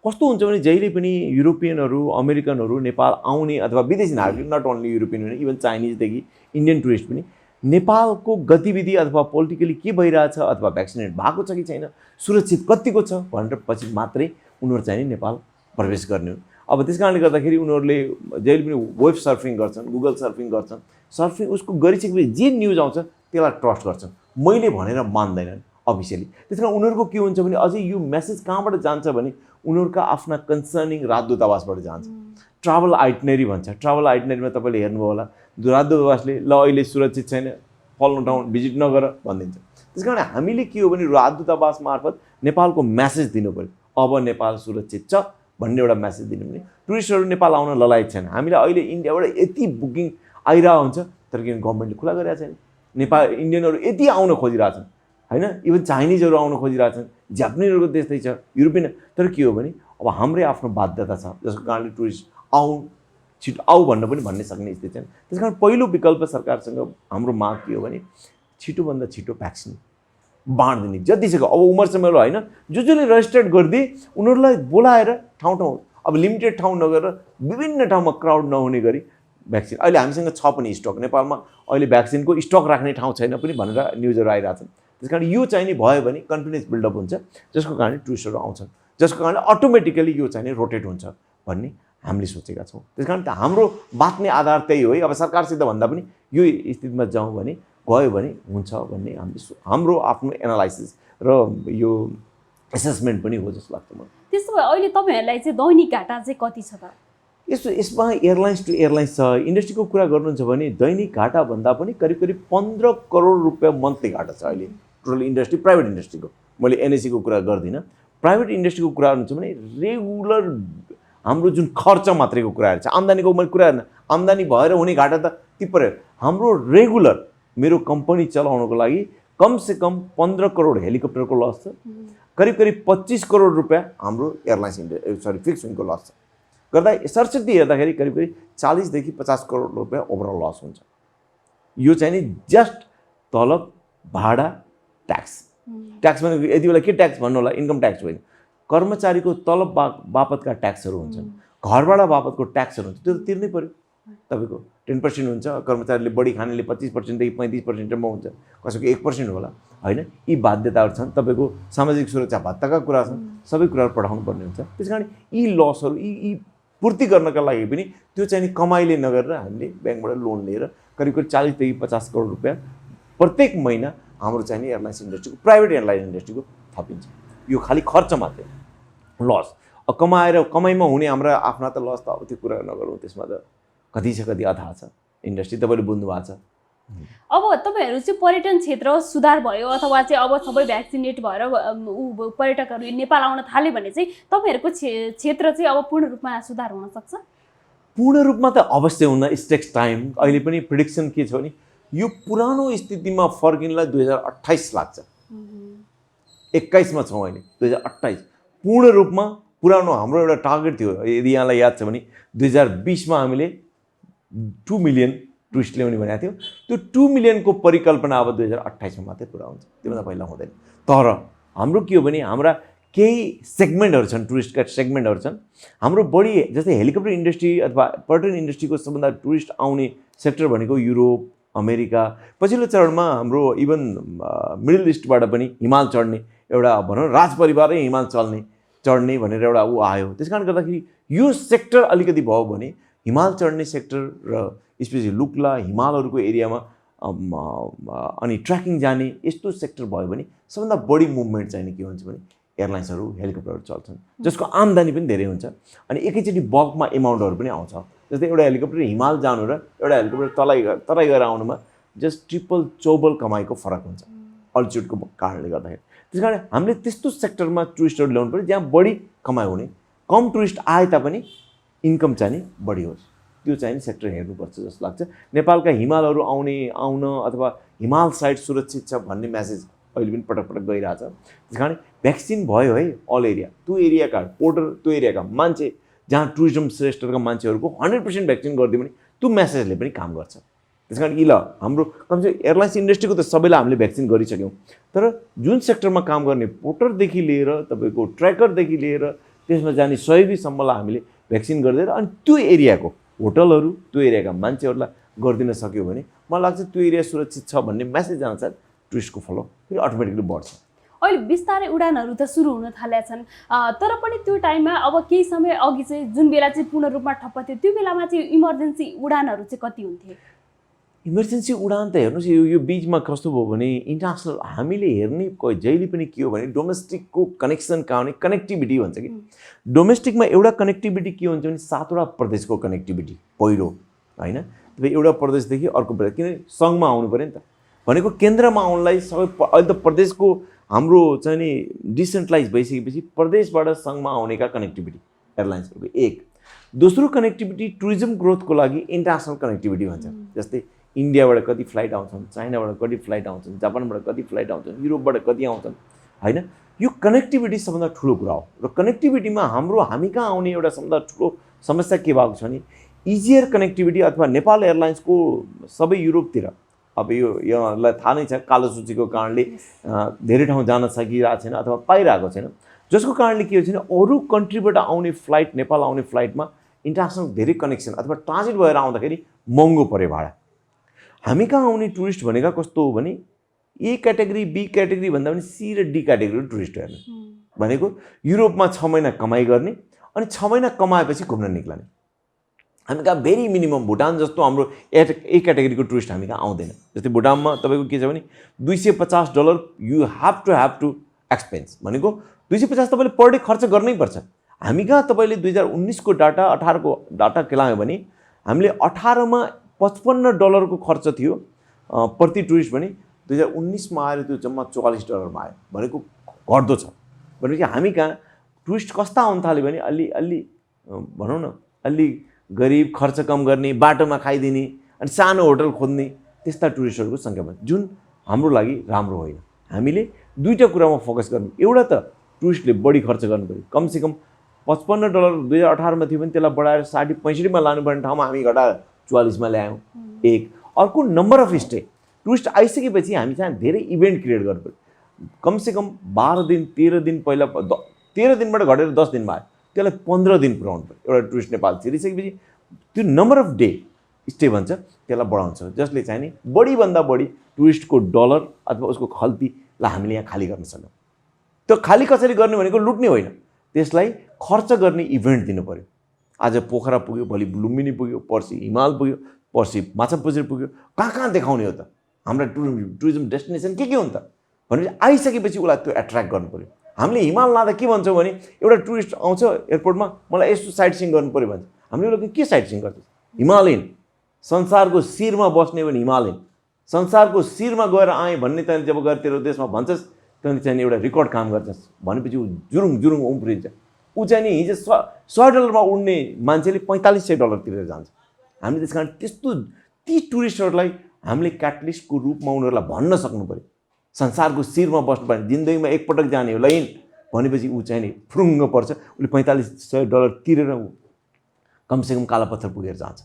कस्तो हुन्छ भने जहिले पनि युरोपियनहरू, अमेरिकनहरू नेपाल आउने अथवा विदेशी नागरिक, नट ओन्ली युरोपियन होइन, इभन चाइनिजदेखि इन्डियन टुरिस्ट पनि नेपालको गतिविधि अथवा पोलिटिकली के भइरहेछ अथवा भ्याक्सिनेट भएको छ कि छैन, सुरक्षित कतिको छ भनेर पछि मात्रै उनीहरू चाहिँ नेपाल प्रवेश गर्ने हो। अब त्यस कारणले गर्दाखेरि उनीहरूले जहिले पनि वेब सर्फिङ गर्छन्, गुगल सर्फिङ गर्छन्, सर्फिङ उसको गरिसकेपछि जे न्युज आउँछ त्यसलाई ट्रस्ट गर्छन्, मैले भनेर मान्दैनन् अफिसियली। त्यस कारण उनीहरूको के हुन्छ भने अझै यो मेसेज कहाँबाट जान्छ भने उनीहरूका आफ्ना कन्सर्निङ राजदूतावासबाट जान्छ। ट्राभल आइटिनरी भन्छ, ट्राभल आइटिनरीमा तपाईँले हेर्नुभयो होला, राजदूतावासले ल अहिले सुरक्षित छैन, फल्नु ठाउँ भिजिट नगर भनिदिन्छ। त्यस कारण हामीले के हो भने राजदूतावास मार्फत नेपालको म्यासेज दिनु पऱ्यो, अब नेपाल सुरक्षित छ भन्ने एउटा म्यासेज दिनु भने टुरिस्टहरू नेपाल आउन ललायत छैन। हामीलाई अहिले इन्डियाबाट यति बुकिङ आइरहेको हुन्छ, तर किन गभर्मेन्टले खुला गरिरहेको छैन। नेपाल इन्डियनहरू यति आउन खोजिरहेछन् होइन, इभन चाइनिजहरू आउन खोजिरहेछन्, जापानिजहरूको त्यस्तै छ, युरोपियन। तर के हो भने अब हाम्रै आफ्नो बाध्यता छ, जसको कारणले टुरिस्ट छिटो आऊ भन्ने सक्ने स्थिति छैन। त्यस कारण पहिलो विकल्प सरकारसँग हाम्रो माग के हो भने छिटोभन्दा छिटो भ्याक्सिन बाँडिदिने जतिसक्दो। अब उमेर समयहरू होइन, जसले रेजिस्टर्ड गरिदिए उनीहरूलाई बोलाएर ठाउँ अब लिमिटेड ठाउँ नगरेर विभिन्न ठाउँमा क्राउड नहुने गरी भ्याक्सिन अहिले हामीसँग छ पनि स्टक। नेपालमा अहिले भ्याक्सिनको स्टक राख्ने ठाउँ छैन पनि भनेर न्युजहरू आइरहेछन्। त्यस कारण यो चाहिँ नि भयो भने कन्फिडेन्स बिल्डअप हुन्छ, जसको कारणले टुरिस्टहरू आउँछन्, जसको कारणले अटोमेटिकली यो चाहिँ नि रोटेट हुन्छ भन्ने हामीले सोचेका छौँ। त्यस कारण हाम्रो बाँच्ने आधार त्यही हो है। अब सरकारसित भन्दा पनि यो स्थितिमा जाउँ भने गयो भने हुन्छ भन्ने हाम्रो आफ्नो एनालाइसिस र यो एसेसमेन्ट पनि हो जस्तो लाग्छ मलाई। त्यसो भए अहिले तपाईँहरूलाई चाहिँ दैनिक घाटा चाहिँ कति छ त? यसमा एयरलाइन्स टु एयरलाइन्स छ। इन्डस्ट्रीको कुरा गर्नुहुन्छ भने दैनिक घाटा भन्दा पनि करिब करिब 15 करोड रुपियाँ मन्थली घाटा छ अहिले टोटल इन्डस्ट्री, प्राइभेट इन्डस्ट्रीको। मैले एनएसीको कुरा गर्दिनँ, प्राइभेट इन्डस्ट्रीको कुरा हुन्छ भने रेगुलर हाम्रो जुन खर्च मात्रैको कुराहरू छ, आम्दानीको मैले कुरा हेर्न, आम्दानी भएर हुने घाटा त तिप्परै। हाम्रो रेगुलर मेरो कम्पनी चलाउनको लागि कमसेकम 15 करोड हेलिकप्टरको लस छ, करिब करिब 25 करोड रुपियाँ हाम्रो एयरलाइन्स फिक्स विङको लस छ। गर्दा सरस्वती हेर्दाखेरि करिब करिब 40 देखि 50 करोड रुपियाँ ओभरअल लस हुन्छ। यो चाहिँ नि जस्ट तलब, भाडा, ट्याक्स। ट्याक्स भने यति बेला के ट्याक्स भन्नु होला? इन्कम ट्याक्स होइन, कर्मचारीको तलब बापतका ट्याक्सहरू हुन्छन्, घरबाट बापतको ट्याक्सहरू हुन्छ, त्यो त तिर्नै पऱ्यो। तपाईँको 10% हुन्छ, कर्मचारीले बढी खानेले 25% देखि 35% हुन्छ, कसैको 1% होला होइन। यी बाध्यताहरू छन्। तपाईँको सामाजिक सुरक्षा भत्ताका कुरा छन्, सबै कुराहरू पठाउनु पर्ने हुन्छ। त्यस कारण यी लसहरू यी पूर्ति गर्नका लागि पनि त्यो चाहिँ नि कमाइले नगरेर हामीले ब्याङ्कबाट लोन लिएर करिब करिब 40 देखि 50 करोड रुपियाँ प्रत्येक महिना हाम्रो चाहिँ नि एयरलाइन्स इन्डस्ट्रीको, प्राइभेट एयरलाइन इन्डस्ट्रीको थपिन्छ। यो खालि खर्च मात्रै, लस। कमाइमा हुने हाम्रा आफ्ना त लस त अब त्यो कुरा नगरौँ, त्यसमा त कति छ कति अथाह छ इन्डस्ट्री, तपाईँले बुझ्नु भएको छ। अब तपाईँहरू चाहिँ पर्यटन क्षेत्र सुधार भयो अथवा चाहिँ अब सबै भ्याक्सिनेट भएर पर्यटकहरू नेपाल आउन थाल्यो भने चाहिँ तपाईँहरूको क्षेत्र चाहिँ अब पूर्ण रूपमा सुधार हुन सक्छ? पूर्ण रूपमा त अवश्य हुन, इट टेक्स टाइम। अहिले पनि प्रिडिक्सन के छ भने यो पुरानो स्थितिमा फर्किनलाई 2028 लाग्छ। 21 मा छौँ अहिले, 2028 पूर्ण रूपमा पुरानो हाम्रो एउटा टार्गेट थियो। यदि यहाँलाई याद छ भने 2020 मा हामीले 2 मिलियन टुरिस्ट ल्याउने भनेको थियो। त्यो 2 मिलियनको परिकल्पना अब 2028 मा मात्रै पुरा हुन्छ, त्योभन्दा पहिला हुँदैन। तर हाम्रो के हो भने हाम्रा केही सेगमेन्टहरू छन्, टुरिस्टका सेगमेन्टहरू छन् हाम्रो बढी, जस्तै हेलिकप्टर इन्डस्ट्री अथवा पर्यटन इन्डस्ट्रीको सबभन्दा टुरिस्ट आउने सेक्टर भनेको युरोप, अमेरिका। पछिल्लो चरणमा हाम्रो इभन मिडल इस्टबाट पनि हिमाल चढ्ने एउटा भनौँ राजपरिवारै हिमाल चढ्ने भनेर एउटा आयो। त्यस कारण गर्दाखेरि यो सेक्टर अलिकति भयो भने हिमाल चढ्ने सेक्टर र स्पेसली लुक्ला हिमालहरूको एरियामा अनि ट्रेकिङ जाने यस्तो सेक्टर भयो भने सबभन्दा बढी मुभमेन्ट चाहिने के हुन्छ भने एयरलाइन्सहरू, हेलिकप्टरहरू चल्छन्, जसको आम्दानी पनि धेरै हुन्छ अनि एकैचोटि बल्कमा एमाउन्टहरू पनि आउँछ। जस्तै एउटा हेलिकप्टर हिमाल जानु र एउटा हेलिकप्टर तराई गएर आउनुमा जस्ट ट्रिपल चौबल कमाइको फरक हुन्छ अल्टिट्युडको कारणले गर्दाखेरि। त्यस कारण हामीले त्यस्तो सेक्टरमा टुरिस्टहरू ल्याउनु पऱ्यो जहाँ बढी कमाइ हुने, कम टुरिस्ट आए तापनि इन्कम चाहिँ नि बढी होस्, त्यो चाहिँ नि सेक्टर हेर्नुपर्छ जस्तो लाग्छ। नेपालका हिमालहरू आउन अथवा हिमाल साइड सुरक्षित छ भन्ने म्यासेज अहिले पनि पटक पटक गइरहेछ। त्यस कारण भ्याक्सिन भयो है अल एरिया, त्यो एरियाका पोर्टर, त्यो एरियाका मान्छे जहाँ टुरिज्म सेक्टरका मान्छेहरूको 100% भ्याक्सिन गरिदियो भने त्यो म्यासेजले पनि काम गर्छ। त्यस कारण ल हाम्रो कमसेकम एयरलाइन्स इन्डस्ट्रीको त सबैलाई हामीले भ्याक्सिन गरिसक्यौँ, तर जुन सेक्टरमा काम गर्ने पोर्टरदेखि लिएर तपाईँको ट्र्याकरदेखि लिएर त्यसमा जाने सहयोगीसम्मलाई हामीले भ्याक्सिन गरिदिएर अनि त्यो एरियाको होटलहरू, त्यो एरियाका मान्छेहरूलाई गरिदिन सक्यो भने मलाई लाग्छ त्यो एरिया सुरक्षित छ भन्ने म्यासेज अनुसार टुरिस्टको फ्लो फेरि अटोमेटिकली बढ्छ। अहिले बिस्तारै उडानहरू त सुरु हुन थालेका छन्, तर पनि त्यो टाइममा अब केही समय अघि चाहिँ जुन बेला चाहिँ पूर्ण रूपमा ठप्प थियो त्यो बेलामा चाहिँ इमर्जेन्सी उडानहरू चाहिँ कति हुन्थे? इमर्जेन्सी उडान त हेर्नुहोस् यो बिचमा कस्तो भयो भने इन्टरनेसनल हामीले हेर्ने जहिले पनि के हो भने डोमेस्टिकको कनेक्सन कहाँ भने कनेक्टिभिटी भन्छ कि। डोमेस्टिकमा एउटा कनेक्टिभिटी के हुन्छ भने 7वटा प्रदेशको कनेक्टिभिटी पहिलो होइन। तपाईँ एउटा प्रदेशदेखि अर्को प्रदेश, किन सङ्घमा आउनु पऱ्यो नि त, भनेको केन्द्रमा आउनलाई सबै अहिले त प्रदेशको हाम्रो चाहिँ नि डिसेन्ट्रलाइज भइसकेपछि प्रदेशबाट सङ्घमा आउनेका कनेक्टिभिटी एयरलाइन्सहरूको एक। दोस्रो कनेक्टिभिटी टुरिज्म ग्रोथको लागि इन्टरनेसनल कनेक्टिभिटी भन्छ। जस्तै इन्डियाबाट कति फ्लाइट आउँछन्, चाइनाबाट कति फ्लाइट आउँछन्, जापानबाट कति फ्लाइट आउँछन्, युरोपबाट कति आउँछन् होइन। यो कनेक्टिभिटी सबभन्दा ठुलो कुरा हो र कनेक्टिभिटीमा हामी कहाँ आउने एउटा सबभन्दा ठुलो समस्या के भएको छ भने इजियर कनेक्टिभिटी अथवा नेपाल एयरलाइन्सको सबै युरोपतिर, अब योलाई थाहा नै छ कालो सूचीको कारणले धेरै ठाउँ जान सकिरहेको छैन अथवा पाइरहेको छैन, जसको कारणले के हुन्छ भने अरू कन्ट्रीबाट आउने फ्लाइट, नेपाल आउने फ्लाइटमा इन्टरनेसनल धेरै कनेक्सन अथवा ट्रान्जिट भएर आउँदाखेरि महँगो परे भाडा। हामी कहाँ आउने टुरिस्ट भनेका कस्तो हो भने ए क्याटेगोरी बी क्याटेगोरी भन्दा पनि सी र डी क्याटेगोरी टुरिस्ट हो हेर्नु भनेको युरोपमा 6 महिना कमाइ गर्ने अनि 6 महिना कमाएपछि घुम्न निक्लने। हामी कहाँ भेरी मिनिमम भुटान जस्तो हाम्रो ए क्याटेगोरीको टुरिस्ट हामी कहाँ आउँदैन। जस्तै भुटानमा तपाईँको के छ भने $250 यु हेभ टु एक्सपेन्स भनेको 250 तपाईँले पर डे खर्च गर्नै पर्छ। हामी कहाँ तपाईँले 2019 को डाटा 18 को डाटा केलायो भने हामीले 18 मा $55 को खर्च थियो प्रति टुरिस्ट भने 2019 मा आएर त्यो जम्मा $44 मा आयो भनेको घट्दो छ। भनेपछि हामी कहाँ टुरिस्ट कस्ता आउन थाल्यो भने अलि भनौँ न अलि गरिब खर्च कम गर्ने बाटोमा खाइदिने अनि सानो होटल खोज्ने त्यस्ता टुरिस्टहरूको सङ्ख्या भयो जुन हाम्रो लागि राम्रो होइन। हामीले दुईटा कुरामा फोकस गर्नु। एउटा त टुरिस्टले बढी खर्च गर्नु पर्यो, कमसेकम $55 2018 मा थियो भने त्यसलाई बढाएर 60-65 मा लानुपर्ने ठाउँमा हामी घटाएर 44 मा ल्यायौँ। एक अर्को नम्बर अफ स्टे टुरिस्ट आइसकेपछि हामी चाहिँ धेरै इभेन्ट क्रिएट गर्नु पर्यो। कमसेकम 12 दिन 13 दिन पहिला 13 दिनबाट घटेर 10 दिनमा आयो त्यसलाई 15 दिन पुर्याउनु पर्यो। एउटा टुरिस्ट नेपाल छिरिसकेपछि त्यो नम्बर अफ डे स्टे भन्छ त्यसलाई बढाउँछ जसले चाहिँ नि बढीभन्दा बढी टुरिस्टको डलर अथवा उसको खल्तीलाई हामीले यहाँ खाली गर्न सक्छौँ। त्यो खाली कसरी गर्ने भनेको लुट्ने होइन, त्यसलाई खर्च गर्ने इभेन्ट दिनु पर्यो। आज पोखरा पुग्यो, भोलि लुम्बिनी पुग्यो, पर्सि हिमाल पुग्यो, पर्सि माछापुच्छ्रे पुग्यो, कहाँ देखाउने हो त? हाम्रा टुरिज्म डेस्टिनेसन के हुन् त भनेपछि आइसकेपछि उसलाई त्यो एट्र्याक्ट गर्नु पर्यो। हामीले हिमाल लाँदा के भन्छौँ भने एउटा टुरिस्ट आउँछ एयरपोर्टमा मलाई यस्तो साइट सिइङ गर्नु पर्यो भन्छ। हामीले उसलाई के साइट सिइङ गर्छ? हिमालयन संसारको शिरमा बस्ने भने हिमालयन संसारको शिरमा गएर आएँ भन्ने तैँले जब गएर तेरो देशमा भन्छस् तैँले चाहिँ एउटा रेकर्ड काम गर्छस् भनेपछि ऊ जुरुङ उम्रिन्छ। ऊ चाहिँ नि हिजो $100 मा उड्ने मान्छेले $4500 तिरेर जान्छ। हामीले त्यस कारण त्यस्तो ती टुरिस्टहरूलाई हामीले क्याटलिस्टको रूपमा उनीहरूलाई भन्न सक्नु पर्यो। संसारको शिरमा बस्नु पर्ने जिन्दगीमा एकपटक जाने हो लैन भनेपछि ऊ चाहिँ नि फुरुङ्ग पर्छ। उसले $4500 तिरेर ऊ कमसेकम कालापत्थर पुगेर जान्छ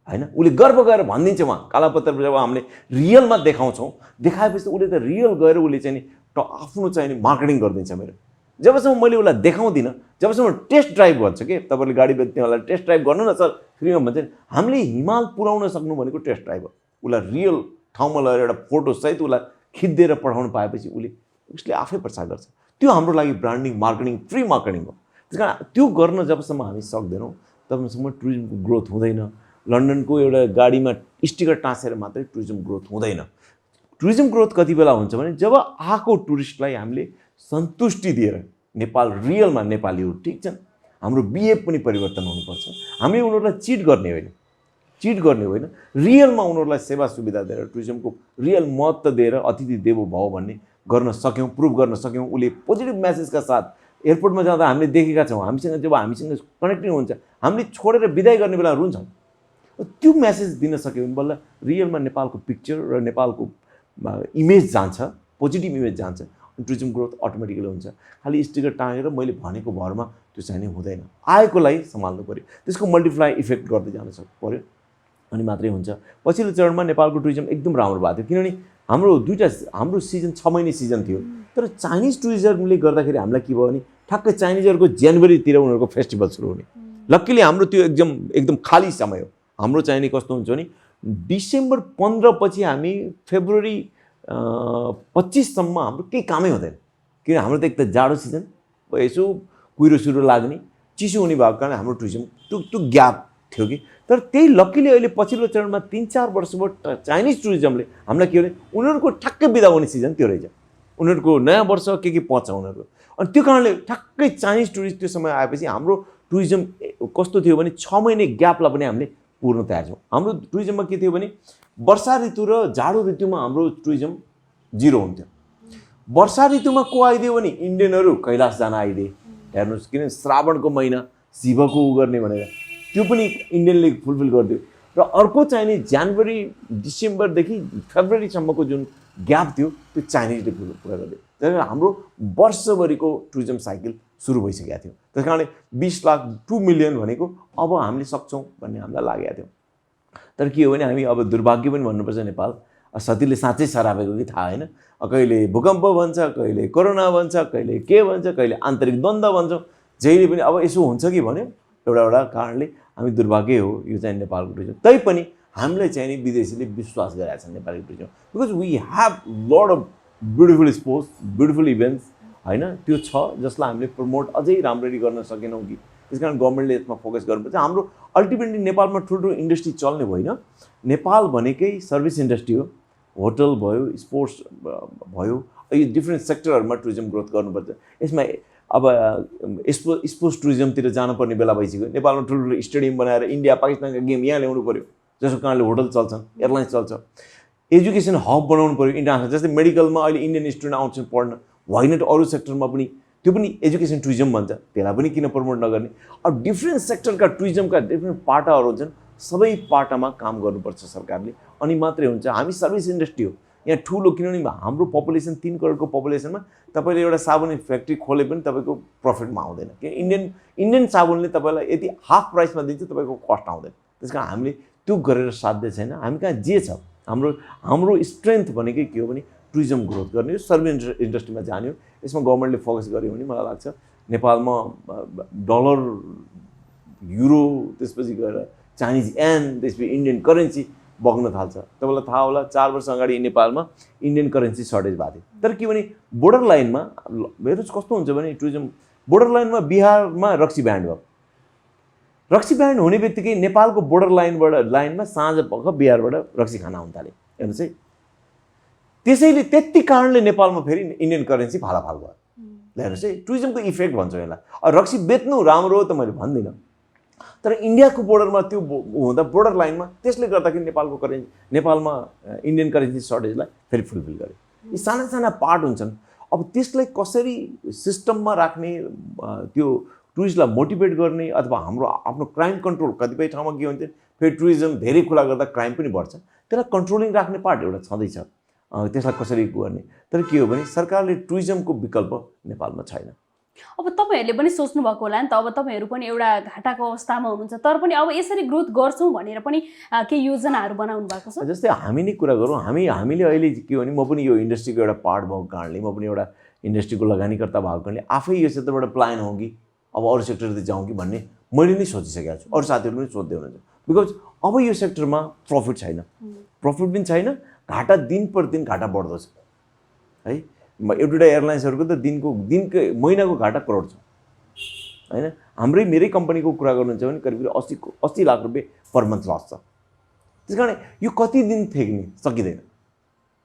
होइन। उसले गर्व गरेर भनिदिन्छ वहाँ कालापत्थर जब हामीले रियलमा देखाउँछौँ देखाएपछि उसले त रियल गएर उसले चाहिँ नि आफ्नो चाहिँ नि मार्केटिङ गरिदिन्छ मेरो। जबसम्म मैले उसलाई देखाउँदिनँ जबसम्म टेस्ट ड्राइभ भन्छ कि तपाईँले गाडी बेच्नेवाला टेस्ट ड्राइभ गर्नु न सर फ्रीमा भन्छ। हामीले हिमाल पुर्याउन सक्नु भनेको टेस्ट ड्राइभ हो। उसलाई रियल ठाउँमा लगेर एउटा फोटोसहित उसलाई खिचिदिएर पठाउनु पाएपछि उसले आफै प्रचार गर्छ। त्यो हाम्रो लागि ब्रान्डिङ मार्केटिङ फ्री मार्केटिङ हो। त्यस कारण त्यो गर्न जबसम्म हामी सक्दैनौँ तबसम्म टुरिज्मको ग्रोथ हुँदैन। लन्डनको एउटा गाडीमा स्टिकर टाँसेर मात्रै टुरिज्म ग्रोथ हुँदैन। टुरिज्म ग्रोथ कति बेला हुन्छ भने जब आएको टुरिस्टलाई हामीले सन्तुष्टि दिएर नेपाल रियलमा नेपालीहरू ठिक छन्, हाम्रो बिहेभ पनि परिवर्तन हुनुपर्छ। हामीले उनीहरूलाई चिट गर्ने होइन रियलमा उनीहरूलाई सेवा सुविधा दिएर टुरिज्मको रियल महत्त्व दिएर अतिथि देवो भव भन्ने गर्न सक्यौँ, प्रुभ गर्न सक्यौँ। उसले पोजिटिभ मेसेजका साथ एयरपोर्टमा जाँदा हामीले देखेका छौँ हामीसँग जब हामीसँग कनेक्टिङ हुन्छ हामीले छोडेर विदाई गर्ने बेला रुन्छौँ। त्यो मेसेज दिन सक्यो भने बल्ल रियलमा नेपालको पिक्चर र नेपालको इमेज जान्छ, पोजिटिभ इमेज जान्छ, टुरिज्म ग्रोथ अटोमेटिकली हुन्छ। खालि स्टिकर टाँगेर मैले भनेको भरमा त्यो चाहिँ हुँदैन। आएकोलाई सम्हाल्नु पऱ्यो, त्यसको मल्टिप्लाई इफेक्ट गर्दै जान पऱ्यो अनि मात्रै हुन्छ। पछिल्लो चरणमा नेपालको टुरिज्म एकदम राम्रो भएको थियो किनभने हाम्रो सिजन 6 महिने सिजन थियो। तर चाइनिज टुरिज्मले गर्दाखेरि हामीलाई के भयो भने ठ्याक्कै चाइनिजहरूको जनवरीतिर उनीहरूको फेस्टिभल सुरु हुने। लक्कीली हाम्रो त्यो एकदम खाली समय हो। हाम्रो चाहिने कस्तो हुन्छ भने डिसेम्बर 15 पछि हामी फेब्रुअरी 25 सम्म हाम्रो केही कामै हुँदैन किन हाम्रो त एक त जाडो सिजन यसो कुहिरो सुरो लाग्ने चिसो हुने भएको कारण हाम्रो टुरिज्म त्यो ग्याप थियो कि। तर त्यही लक्कीली अहिले पछिल्लो चरणमा 3-4 वर्षबाट चाइनिज टुरिज्मले हामीलाई के भने उनीहरूको ठ्याक्कै बिदा हुने सिजन त्यो रहेछ। उनीहरूको नयाँ वर्ष के पर्छ उनीहरूको अनि त्यो कारणले ठ्याक्कै चाइनिज टुरिस्ट त्यो समय आएपछि हाम्रो टुरिज्म कस्तो थियो भने 6 महिने ग्यापलाई पनि हामीले पूर्ण तयार छौँ। हाम्रो टुरिज्ममा के थियो भने वर्षा ऋतु र जाडो ऋतुमा हाम्रो टुरिज्म जिरो हुन्थ्यो। वर्षा ऋतुमा को आइदियो भने इन्डियनहरू कैलाश जान आइदिए हेर्नुहोस् किन श्रावणको महिना शिवको उ गर्ने भनेर त्यो पनि इन्डियनले फुलफिल गरिदियो। र अर्को चाहिने जनवरी डिसेम्बरदेखि फेब्रुअरीसम्मको जुन ग्याप थियो त्यो चाइनिजले पुरा गरिदियो। त्यस कारण हाम्रो वर्षभरिको टुरिज्म साइकल सुरु भइसकेको थियो। त्यस कारणले 20 लाख 2 मिलियन भनेको अब हामीले सक्छौँ भन्ने हामीलाई लागेको थियो। तर के हो भने हामी अब दुर्भाग्य पनि भन्नुपर्छ नेपाल सतीले साँच्चै सरापेको कि थाहा होइन। कहिले भूकम्प भन्छ, कहिले कोरोना भन्छ, कहिले के भन्छ, कहिले आन्तरिक द्वन्द्व भन्छौँ। जहिले पनि अब यसो हुन्छ कि भन्यो एउटा कारणले हामी दुर्भाग्य हो यो चाहिँ नेपालको टुरिज्म। तैपनि हामीलाई चाहिँ नि विदेशीले विश्वास गरेका छन् Nepali tourism, because we have lot of beautiful sports, beautiful events होइन, त्यो छ जसलाई हामीले प्रमोट अझै राम्ररी गर्न सकेनौँ कि, त्यस कारण गभर्मेन्टले यसमा फोकस गर्नुपर्छ। हाम्रो अल्टिमेटली नेपालमा ठुल्ठुलो इन्डस्ट्री चल्ने होइन, नेपाल भनेकै सर्भिस इन्डस्ट्री हो, होटल भयो, स्पोर्ट्स भयो, यो डिफ्रेन्ट सेक्टरहरूमा टुरिज्म ग्रोथ गर्नुपर्छ। यसमा अब स्पोर्ट्स टुरिज्मतिर जानुपर्ने बेला भइसक्यो। नेपालमा ठुल्ठुलो स्टेडियम बनाएर इन्डिया पाकिस्तानका गेम यहाँ ल्याउनु पऱ्यो, जसको कारणले होटल चल्छन्, एयरलाइन्स चल्छ। एजुकेसन हब बनाउनु पऱ्यो इन्टरनेसनल, जस्तै मेडिकलमा अहिले इन्डियन स्टुडेन्ट आउँछन् पढ्न, होइन त अरू सेक्टरमा पनि त्यो पनि एजुकेसन टुरिज्म भन्छ, त्यसलाई पनि किन प्रमोट नगर्ने। अब डिफ्रेन्ट सेक्टरका टुरिज्मका डिफ्रेन्ट पाटाहरू हुन्छन्, सबै पाटामा काम गर्नुपर्छ सरकारले, अनि मात्रै हुन्छ। हामी सर्भिस इन्डस्ट्री हो यहाँ ठुलो, किनभने हाम्रो पपुलेसन 3 करोडको पपुलेसनमा तपाईँले एउटा साबुन फ्याक्ट्री खोले पनि तपाईँको प्रफिटमा आउँदैन, किन इन्डियन साबुनले तपाईँलाई यति हाफ प्राइसमा दिन्छ, तपाईँको कस्ट आउँदैन। त्यस कारण हामीले त्यो गरेर साध्य छैन। हामी कहाँ जे छ, हाम्रो स्ट्रेन्थ भनेकै के हो भने टुरिज्म ग्रोथ गर्ने हो, सर्भिस इन्डस्ट्रीमा जाने हो। यसमा गभर्मेन्टले फोकस गर्यो भने मलाई लाग्छ नेपालमा डलर, युरो, त्यसपछि गएर चाइनिज एन, त्यसपछि इन्डियन करेन्सी बग्न थाल्छ। तपाईँलाई थाहा होला 4 वर्ष अगाडि नेपालमा इन्डियन करेन्सी सर्टेज भएको थियो। तर के भने बोर्डर लाइनमा हेर्नुहोस् कस्तो हुन्छ भने टुरिज्म बोर्डर लाइनमा बिहारमा रक्सी ब्यान्ड भयो। रक्सी ब्यान्ड हुने बित्तिकै नेपालको बोर्डर लाइनमा साँझ पख बिहारबाट रक्सी खान आउन थाले। हेर्नुहोस् है, त्यसैले त्यति कारणले नेपालमा फेरि इन्डियन करेन्सी फालाफाल भयो। हेर्नुहोस् है, टुरिज्मको इफेक्ट भन्छ यसलाई। रक्सी बेच्नु राम्रो हो त मैले भन्दिनँ, तर इन्डियाको बोर्डरमा त्यो हुँदा बोर्डर लाइनमा त्यसले गर्दाखेरि नेपालमा इन्डियन करेन्सी सर्टेजलाई फेरि फुलफिल गरे। यी साना साना पार्ट हुन्छन्। अब त्यसलाई कसरी सिस्टममा राख्ने, त्यो टुरिस्टलाई मोटिभेट गर्ने, अथवा हाम्रो आफ्नो क्राइम कन्ट्रोल, कतिपय ठाउँमा के हुन्छ फेरि टुरिज्म धेरै खुला गर्दा क्राइम पनि बढ्छ, त्यसलाई कन्ट्रोलिङ राख्ने पार्ट एउटा छँदैछ। त्यसलाई कसरी गर्ने, तर के हो भने सरकारले टुरिज्मको विकल्प नेपालमा छैन। अब तपाईँहरूले पनि सोच्नु भएको होला नि त, अब तपाईँहरू पनि एउटा घाटाको अवस्थामा हुनुहुन्छ, तर पनि अब यसरी ग्रोथ गर्छौँ भनेर पनि केही योजनाहरू बनाउनु भएको छ। जस्तै हामी नै कुरा गरौँ, हामीले अहिले के हो भने म पनि यो इन्डस्ट्रीको एउटा पार्ट भएको कारणले, म पनि एउटा इन्डस्ट्रीको लगानीकर्ता भएको कारणले आफै यो क्षेत्रबाट प्लान हो कि अब अरू सेक्टरतिर जाउँ कि भन्ने मैले नै सोचिसकेको छु। अरू साथीहरू पनि सोध्दै हुनुहुन्छ, बिकज अब यो सेक्टरमा प्रफिट छैन, प्रफिट पनि छैन, घाटा दिन प्रतिदिन घाटा बढ्दो छ है। एउटा एयरलाइन्सहरूको त दिनको महिनाको घाटा करोड छ होइन। मेरै कम्पनीको कुरा गर्नुहुन्छ भने करिब 80 लाख रुपियाँ पर मन्थ लस छ। त्यस कारण यो कति दिन थेक्ने सकिँदैन,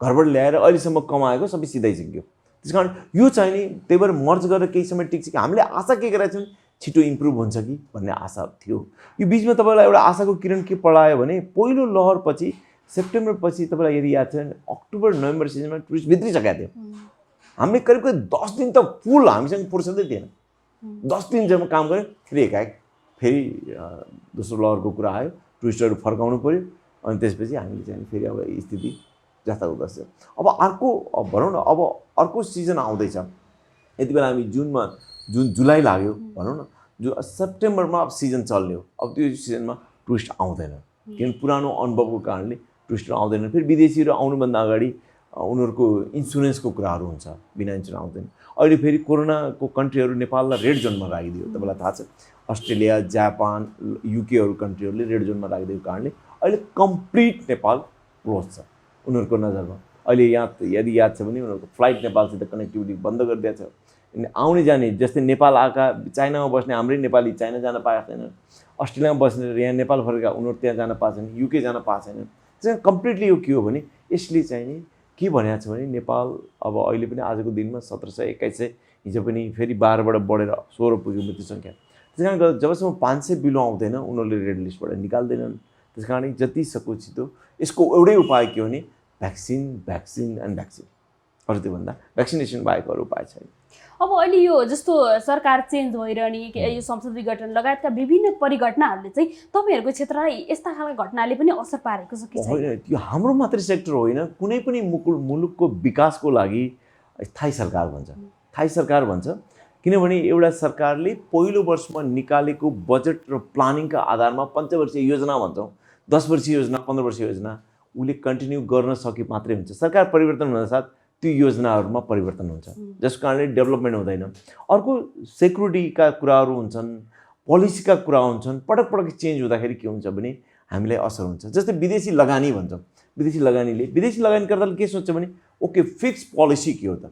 घरबाट ल्याएर अहिलेसम्म कमाएको सबै सिधाइसक्यो। त्यस कारण यो चाहिँ नि त्यही भएर मर्ज गरेर केही समय टिक्छ कि हामीले आशा के गरेका छौँ छिटो इम्प्रुभ हुन्छ कि भन्ने आशा थियो। यो बिचमा तपाईँलाई एउटा आशाको किरण के पढायो भने पहिलो लहरपछि सेप्टेम्बर पछि तपाईँलाई यदि याद छ भने अक्टोबर नोभेम्बर सिजनमा टुरिस्ट भित्रिसकेका थियो। हामीले करिब 10 दिन त फुल हामीसँग फुर्सदै थिएन, 10 दिनसम्म काम गऱ्यो। फेरि एकाएक फेरि दोस्रो लहरको कुरा आयो, टुरिस्टहरू फर्काउनु पऱ्यो, अनि त्यसपछि हामीले चाहिँ फेरि अब स्थिति जस्ता उदस। अब अर्को भनौँ न, अब अर्को सिजन आउँदैछ। यति बेला हामी जुलाई लाग्यो भनौँ न, सेप्टेम्बरमा अब सिजन चल्ने हो। अब त्यो सिजनमा टुरिस्ट आउँदैन, किनभने पुरानो अनुभवको कारणले टुरिस्टहरू आउँदैनन्। फेरि विदेशीहरू आउनुभन्दा अगाडि उनीहरूको इन्सुरेन्सको कुराहरू हुन्छ, बिना इन्सुरेन्स आउँदैन। अहिले फेरि कोरोनाको कन्ट्रीहरू नेपाललाई रेड जोनमा राखिदियो, तपाईँलाई थाहा छ। अस्ट्रेलिया, जापान, युकेहरू कन्ट्रीहरूले रेड जोनमा राखिदिएको कारणले अहिले कम्प्लिट नेपाल क्लोज छ उनीहरूको नजरमा। अहिले यहाँ यदि याद छ भने उनीहरूको फ्लाइट नेपालसित कनेक्टिभिटी बन्द गरिदिएको छ। आउने जाने जस्तै नेपाल आएका चाइनामा बस्ने हाम्रै नेपाली चाइना जान पाएका छैनन्, अस्ट्रेलियामा बस्ने यहाँ नेपाल फर्केका उनीहरू त्यहाँ जान पाएको छैन, युके जान पाएको छैनन्। चाहिँ कम्प्लिटली यो के हो भने यसले चाहिँ नि के भनेको छ भने नेपाल अब अहिले पनि आजको दिनमा 1700 2100, हिजो पनि फेरि 12बाट बढेर 16 पुग्यो मृत्यु सङ्ख्या। त्यस कारण जबसम्म 500 बिलो आउँदैन उनीहरूले रेड लिस्टबाट निकाल्दैनन्। त्यस कारण जति सक्दो छिटो यसको एउटै उपाय के हो भने भ्याक्सिन एन्ड भ्याक्सिन, अरू त्योभन्दा भ्याक्सिनेसन बाहेक अरू उपाय छैन। अब अहिले यो जस्तो सरकार चेन्ज भइरहने, यो संसद विघटन लगायतका विभिन्न परिघटनाहरूले चाहिँ तपाईँहरूको क्षेत्रलाई यस्ता खालका घटनाले पनि असर पारेको छ कि छैन? होइन, त्यो हाम्रो मात्रै सेक्टर होइन, कुनै पनि मुलुकको विकासको लागि स्थायी सरकार भन्छ। किनभने एउटा सरकारले पहिलो वर्षमा निकालेको बजेट र प्लानिङका आधारमा पञ्चवर्षीय योजना भन्छौँ, 10 वर्षीय योजना, 15 वर्षीय योजना उसले कन्टिन्यू गर्न सके मात्रै हुन्छ। सरकार परिवर्तन हुनसाथ त्यो योजनाहरूमा परिवर्तन हुन्छ, जसको कारणले डेभलपमेन्ट हुँदैन। अर्को सेक्युरिटीका कुराहरू हुन्छन्, पोलिसीका कुरा हुन्छन्। पटक चेन्ज हुँदाखेरि के हुन्छ भने हामीलाई असर हुन्छ। जस्तै विदेशी लगानी भन्छौँ, विदेशी लगानीकर्ताले के सोध्छ भने ओके फिक्स पोलिसी के हो त,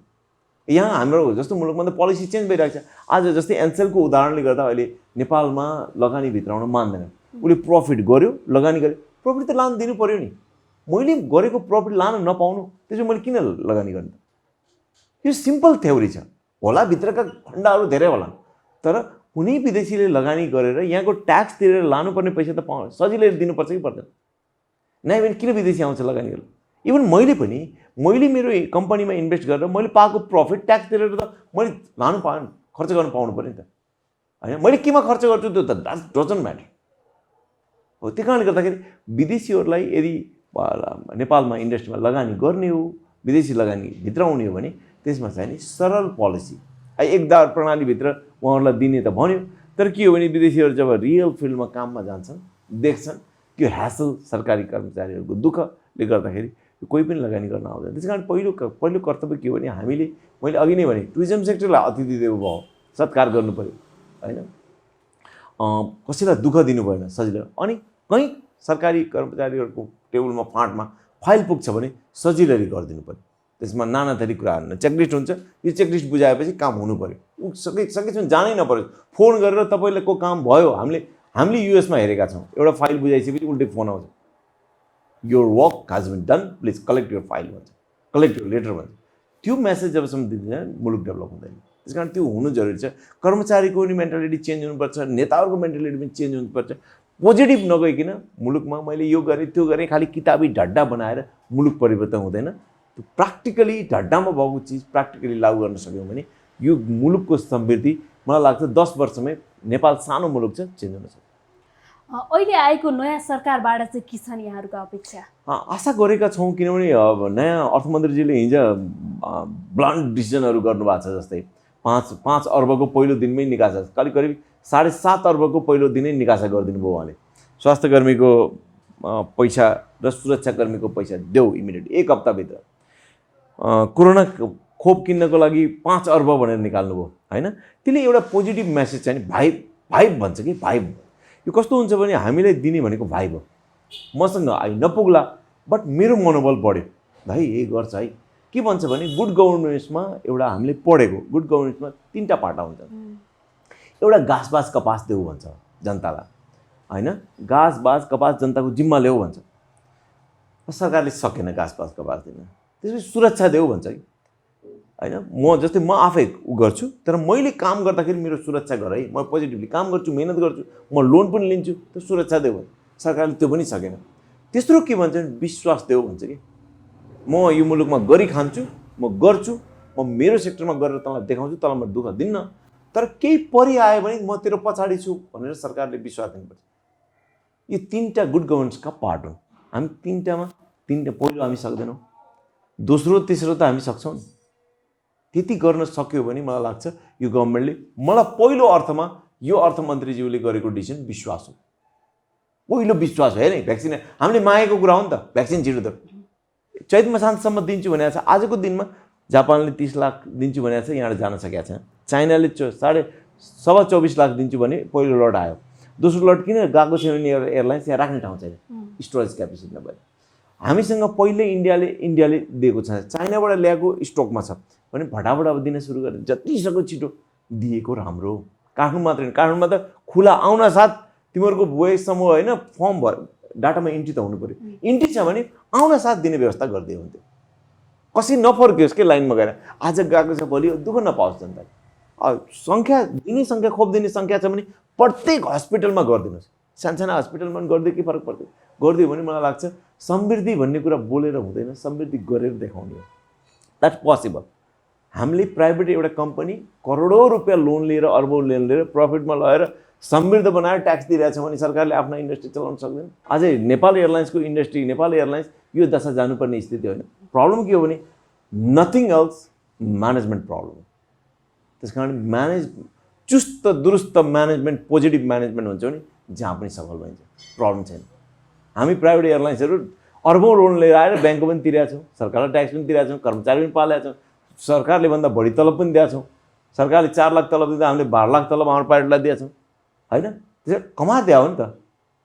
यहाँ हाम्रो जस्तो मुलुकमा त पोलिसी चेन्ज भइरहेको छ। आज जस्तै एनसेलको उदाहरणले गर्दा अहिले नेपालमा लगानी भित्राउन मान्दैन, उसले प्रफिट गर्यो, लगानी गर्यो, प्रफिट त लान दिनु पर्यो नि। मैले गरेको प्रफिट लान नपाउनु, त्यसो मैले किन लगानी गर्ने? यो सिम्पल थ्योरी छ, होला भित्रका फन्डाहरू धेरै होला, तर कुनै विदेशीले लगानी गरेर यहाँको ट्याक्स तिरेर लानुपर्ने पैसा त सजिलै दिनुपर्छ कि पर्दैन? नै भने किन विदेशी आउँछ लगानी गरेर? इभन मैले मेरो कम्पनीमा इन्भेस्ट गरेर मैले पाएको प्रफिट ट्याक्स तिरेर त मैले लानु पाएँ, खर्च गर्न पाउनु पऱ्यो नि त, होइन? मैले केमा खर्च गर्छु त्यो त डजन्ट म्याटर हो। त्यो कारणले गर्दाखेरि विदेशीहरूलाई यदि नेपालमा इन्डस्ट्रीमा लगानी गर्ने हो, विदेशी लगानी भित्राउने हो भने त्यसमा चाहिँ नि सरल पोलिसी एकदार प्रणालीभित्र उहाँहरूलाई दिने त भन्यो, तर के हो भने विदेशीहरू जब रियल फिल्डमा काममा जान्छन् देख्छन् त्यो ह्यासल सरकारी कर्मचारीहरूको दुःखले गर्दाखेरि कोही पनि लगानी गर्न आउँदैन। त्यस कारण पहिलो कर्तव्य के हो भने मैले अघि नै भने टुरिज्म सेक्टरलाई अतिथि देव भयो, सत्कार गर्नु पऱ्यो, होइन? कसैलाई दुःख दिनु भएन, सजिलो। अनि कहीँ सरकारी कर्मचारीहरूको टेबलमा फाँटमा फाइल पुग्छ भने सजिलरी गरिदिनु पऱ्यो। त्यसमा नाना थरी कुराहरू चेकलिस्ट हुन्छ, यो चेकलिस्ट बुझाएपछि काम हुनु पऱ्यो। सकेसम्म जानै नपऱ्यो, फोन गरेर तपाईँको काम भयो, हामीले युएसमा हेरेका छौँ, एउटा फाइल बुझाइसकेपछि उल्टै फोन आउँछ, your work has been done, please collect your file भन्छ, कलेक्ट योर लेटर भन्छ। त्यो मेसेज जबसम्म दिँदैन मुलुक डेभलप हुँदैन। त्यस कारण त्यो हुनु जरुरी छ। कर्मचारीको पनि मेन्टालिटी चेन्ज हुनुपर्छ, नेताहरूको मेन्टालिटी पनि चेन्ज हुनुपर्छ। पोजिटिभ नगइकन मुलुकमा मैले यो गरेँ त्यो गरेँ खालि किताबी ढड्डा बनाएर मुलुक परिवर्तन हुँदैन। त्यो प्र्याक्टिकली ढड्डामा भएको चिज प्र्याक्टिकली लागू गर्न सक्यौँ भने यो मुलुकको समृद्धि मलाई लाग्छ 10 वर्षमै नेपाल सानो मुलुक छ, चेन्ज हुन सक्छ। अहिले आएको नयाँ सरकारबाट चाहिँ के छन् यहाँहरूको अपेक्षा? आशा गरेका छौँ, किनभने नयाँ अर्थमन्त्रीजीले हिजो ब्लन्ट डिसिजनहरू गर्नुभएको छ। जस्तै 5 अर्बको पहिलो दिनमै निकासा, करिब 7.5 अर्बको पहिलो दिनै निकासा गरिदिनु भयो उहाँले। स्वास्थ्यकर्मीको पैसा र सुरक्षाकर्मीको पैसा देऊ इमिडिएट 1 हप्ताभित्र। कोरोना खोप किन्नको लागि 5 अर्ब भनेर निकाल्नु भयो, होइन? त्यसले एउटा पोजिटिभ मेसेज चाहिँ भाइब भन्छ कि भाइब। यो कस्तो हुन्छ भने हामीलाई दिने भनेको भाइब हो, मसँग आई नपुग्ला बट मेरो मनोबल बढ्यो, भाइ यही गर्छ है। के भन्छ भने गुड गभर्नेन्समा एउटा हामीले पढेको गुड गभर्नेन्समा 3टा पाटा हुन्छ। एउटा घाँस कपास देऊ भन्छ जनतालाई, होइन? घाँस कपास जनताको जिम्मा ल्याऊ भन्छ, सरकारले सकेन घाँस कपास दिन। त्यसपछि सुरक्षा देऊ भन्छ कि, होइन? म आफै गर्छु, तर मैले काम गर्दाखेरि मेरो सुरक्षा गर है, म पोजिटिभली काम गर्छु, मेहनत गर्छु, म लोन पनि लिन्छु, त्यो सुरक्षा देऊ भन्छ। सरकारले त्यो पनि सकेन। तेस्रो के भन्छ भने विश्वास देऊ भन्छ कि म यो मुलुकमा गरी खान्छु, म गर्छु, म मेरो सेक्टरमा गरेर तँलाई देखाउँछु, तँलाई म दुःख दिन्न, तर केही परि आयो भने म तेरो पछाडि छु भनेर सरकारले विश्वास दिनुपर्छ। यो 3टा गुड गभर्नेन्सका पार्ट हुन्। हामी 3टा पहिलो हामी सक्दैनौँ, दोस्रो तेस्रो त हामी सक्छौँ नि। त्यति गर्न सक्यो भने मलाई लाग्छ यो गभर्मेन्टले, मलाई पहिलो अर्थमा यो अर्थमन्त्रीज्यूले गरेको डिसिजन विश्वास हो। पहिलो विश्वास हो नि, भ्याक्सिन हामीले मागेको कुरा हो नि त, भ्याक्सिन छिटो त चैत मसान्तसम्म दिन्छु भनेको छ। आजको दिनमा जापानले 30 लाख दिन्छु भनेको छ, यहाँबाट जान सकेको छैन। चाइनाले 24.25 लाख दिन्छु भने पहिलो लट आयो, दोस्रो लट किन गएको छैन भने एयरलाइन्स यहाँ राख्ने ठाउँ छैन, स्टोरेज क्यापेसिटी नभएर। हामीसँग पहिले इन्डियाले दिएको छ, चाइनाबाट ल्याएको स्टकमा छ भने फटाफट अब दिन सुरु गरेर जतिसक्दो छिटो दिएको राम्रो। काठमाडौँ मात्रै होइन, काठमाडौँमा त खुला आउन साथ तिमीहरूको भोइस समूह होइन फर्म भर डाटामा इन्ट्री त हुनु पऱ्यो, इन्ट्री छ भने आउन साथ दिने व्यवस्था गरिदियो हुन्थ्यो। कसै नफर्कियोस् के लाइनमा गएर, आज गएको छ भोलि दुःख नपाओस् जनता। सङ्ख्या दिने सङ्ख्या खोप दिने सङ्ख्या छ भने प्रत्येक हस्पिटलमा गरिदिनुहोस्, सानसाना हस्पिटलमा पनि गरिदियो के फरक पर्दैन, गरिदियो भने मलाई लाग्छ समृद्धि भन्ने कुरा बोलेर हुँदैन, समृद्धि गरेर देखाउने हो। That's possible. हामीले प्राइभेट एउटा कम्पनी करोडौँ रुपियाँ लोन लिएर अर्बौँ लोन लिएर प्रफिटमा लगेर समृद्ध बनाएर ट्याक्स दिइरहेछ भने सरकारले आफ्ना इन्डस्ट्री चलाउन सक्दैन। अझै नेपाल एयरलाइन्सको इन्डस्ट्री, नेपाल एयरलाइन्स यो दशा जानुपर्ने स्थिति होइन। प्रब्लम के हो भने नथिङ एल्स, म्यानेजमेन्ट प्रब्लम हो। त्यस कारण चुस्त दुरुस्त म्यानेजमेन्ट, पोजिटिभ म्यानेजमेन्ट हुन्छ भने जहाँ पनि सफल भइन्छ, प्रब्लम छैन। हामी प्राइभेट एयरलाइन्सहरू अर्बौँ लोन लिएर आएर ब्याङ्कको पनि तिरेका छौँ, सरकारलाई ट्याक्स पनि तिरेका छौँ, कर्मचारी पनि पालेका छौँ, सरकारले भन्दा बढी तलब पनि दिएका छौँ। सरकारले 4 लाख तलब दिँदा हामीले 12 लाख तलब हाम्रो पाइलटलाई दिएका छौँ, होइन? त्यसो कमादिया हो नि त।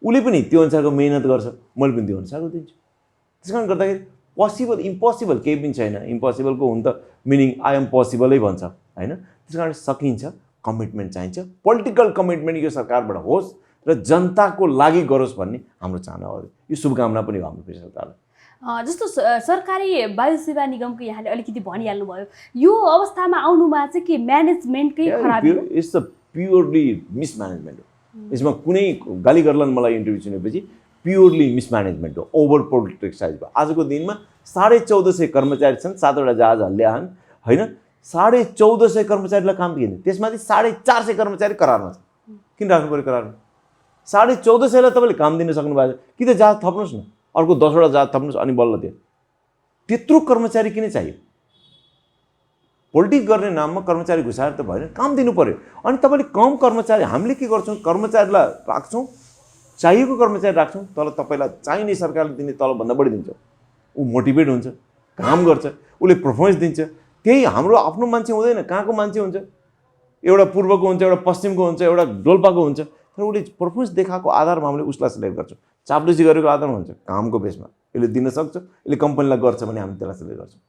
उसले पनि त्यो अनुसारको मेहनत गर्छ, मैले पनि त्यो अनुसारको दिन्छु। त्यस कारण गर्दाखेरि पोसिबल इम्पोसिबल केही पनि छैन। इम्पोसिबलको हुन त मिनिङ आई एम पोसिबलै भन्छ होइन। त्यस कारण सकिन्छ, कमिटमेन्ट चाहिन्छ, पोलिटिकल कमिटमेन्ट यो सरकारबाट होस् र जनताको लागि गरोस् भन्ने हाम्रो चाहना हो। यो शुभकामना पनि हो हाम्रो फेरि सरकारलाई। जस्तो सरकारी वायु सेवा निगमको यहाँले अलिकति भनिहाल्नुभयो, यो अवस्थामा आउनुमा चाहिँ के म्यानेजमेन्टकै खराबी हो? इट्स अ प्योरली मिसम्यानेजमेन्ट हो। यसमा कुनै गाली गर्लान् मलाई इन्टरभ्यू सुनेपछि प्योरली मिसम्यानेजमेन्ट हो, ओभर प्रोटेक्साइज भयो। आजको दिनमा 1450 कर्मचारी छन्, 7वटा जहाज हल्ल्याहान् होइन। 1450 कर्मचारीलाई काम दिइन्छ, त्यसमाथि 450 कर्मचारी करारमा छ। किन राख्नु पऱ्यो करारमा? 1450लाई तपाईँले काम दिन सक्नु भएको छ कि त जहाज थप्नुहोस् न, अर्को 10वटा जहाज थप्नुहोस् अनि बल्ल त्यो। त्यत्रो कर्मचारी किन चाहियो? पोलिटिक्स गर्ने नाममा कर्मचारी घुसाएर त भएन, काम दिनु पऱ्यो। अनि तपाईँले कम कर्मचारी, हामीले के गर्छौँ, कर्मचारीलाई राख्छौँ, चाहिएको कर्मचारी राख्छौँ, तर तपाईँलाई चाहिने सरकारले दिने तलबभन्दा बढी दिन्छ। ऊ मोटिभेट हुन्छ, काम गर्छ, उसले पर्फर्मेन्स दिन्छ। त्यही हाम्रो आफ्नो मान्छे हुँदैन, कहाँको मान्छे हुन्छ, एउटा पूर्वको हुन्छ, एउटा पश्चिमको हुन्छ, एउटा डोल्पाको हुन्छ, तर उसले पर्फर्मेन्स देखाएको आधारमा हामीले उसलाई सिलेक्ट गर्छौँ। चाप्लुसी गरेको आधारमा हुन्छ, कामको बेसमा यसले दिन सक्छ, यसले कम्पनीलाई गर्छ भने हामी त्यसलाई सिलेक्ट गर्छौँ।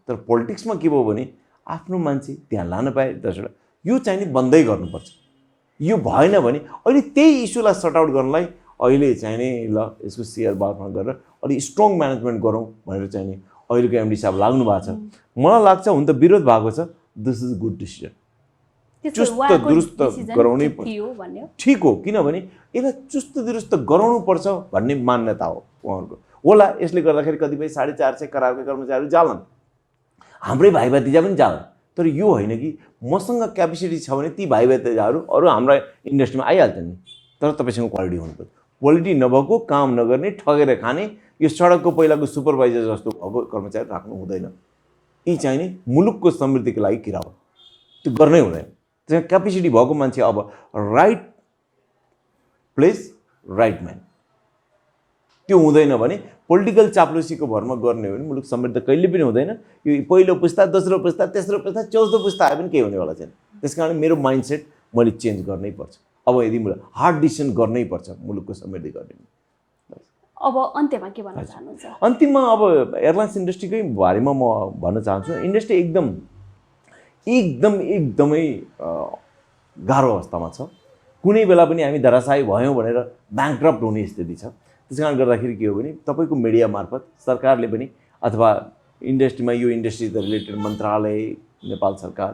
तर पोलिटिक्समा के भयो भने आफ्नो मान्छे त्यहाँ लान पाए 10वटा, यो चाहिँ नि बन्दै गर्नुपर्छ। यो भएन भने अहिले त्यही इस्युलाई सर्ट आउट गर्नलाई अहिले चाहिँ नि ल यसको सेयर बाँडफाँड गरेर अलिक स्ट्रङ म्यानेजमेन्ट गरौँ भनेर चाहिँ नि अहिलेको एमडी साहब लाग्नु भएको छ। मलाई लाग्छ हुन त विरोध भएको छ, दिस इज गुड डिसिजन। चुस्त दुरुस्त गराउनै ठिक हो, किनभने यसलाई चुस्त दुरुस्त गराउनुपर्छ भन्ने मान्यता हो उहाँहरूको। होला यसले गर्दाखेरि कतिपय 450 करारका कर्मचारीहरू जालान्, हाम्रै भाइ भतिजा पनि जालान्। तर यो होइन कि मसँग क्यापेसिटी छ भने ती भाइ भतिजाहरू अरू हाम्रा इन्डस्ट्रीमा आइहाल्छन् नि, तर तपाईँसँग क्वालिटी हुनुपर्छ। क्वालिटी नभएको, काम नगर्ने, ठगेर खाने, यो सडकको पहिलाको सुपरभाइजर जस्तो भएको कर्मचारी राख्नु हुँदैन। यी चाहिँ नि मुलुकको समृद्धिको लागि किरा हो, त्यो गर्नै हुँदैन। त्यहाँ क्यापेसिटी भएको मान्छे, अब राइट प्लेस राइट म्यान, त्यो हुँदैन भने पोलिटिकल चाप्लुसीको भरमा गर्ने हो भने मुलुक समृद्ध कहिले पनि हुँदैन। यो पहिलो पुस्ता, दोस्रो पुस्ता, तेस्रो पुस्ता, 14औं पुस्ता आए पनि केही हुनेवाला छैन। त्यस कारण मेरो माइन्डसेट मैले चेन्ज गर्नै पर्छ। अब यदि मलाई हार्ड डिसिसन गर्नै पर्छ मुलुकको समृद्धि गर्ने। अब अन्त्यमा के भन्न चाहनुहुन्छ? अन्तिममा अब एयरलाइन्स इन्डस्ट्रीकै बारेमा म भन्न चाहन्छु। इन्डस्ट्री एकदमै गाह्रो अवस्थामा छ। कुनै बेला पनि हामी धराशायी भयौँ भनेर ब्याङ्क्रप्ट हुने स्थिति छ। त्यस कारण गर्दाखेरि के हो भने तपाईँको मिडिया मार्फत सरकारले पनि अथवा इन्डस्ट्रीमा यो इन्डस्ट्री रिलेटेड मन्त्रालय, नेपाल सरकार,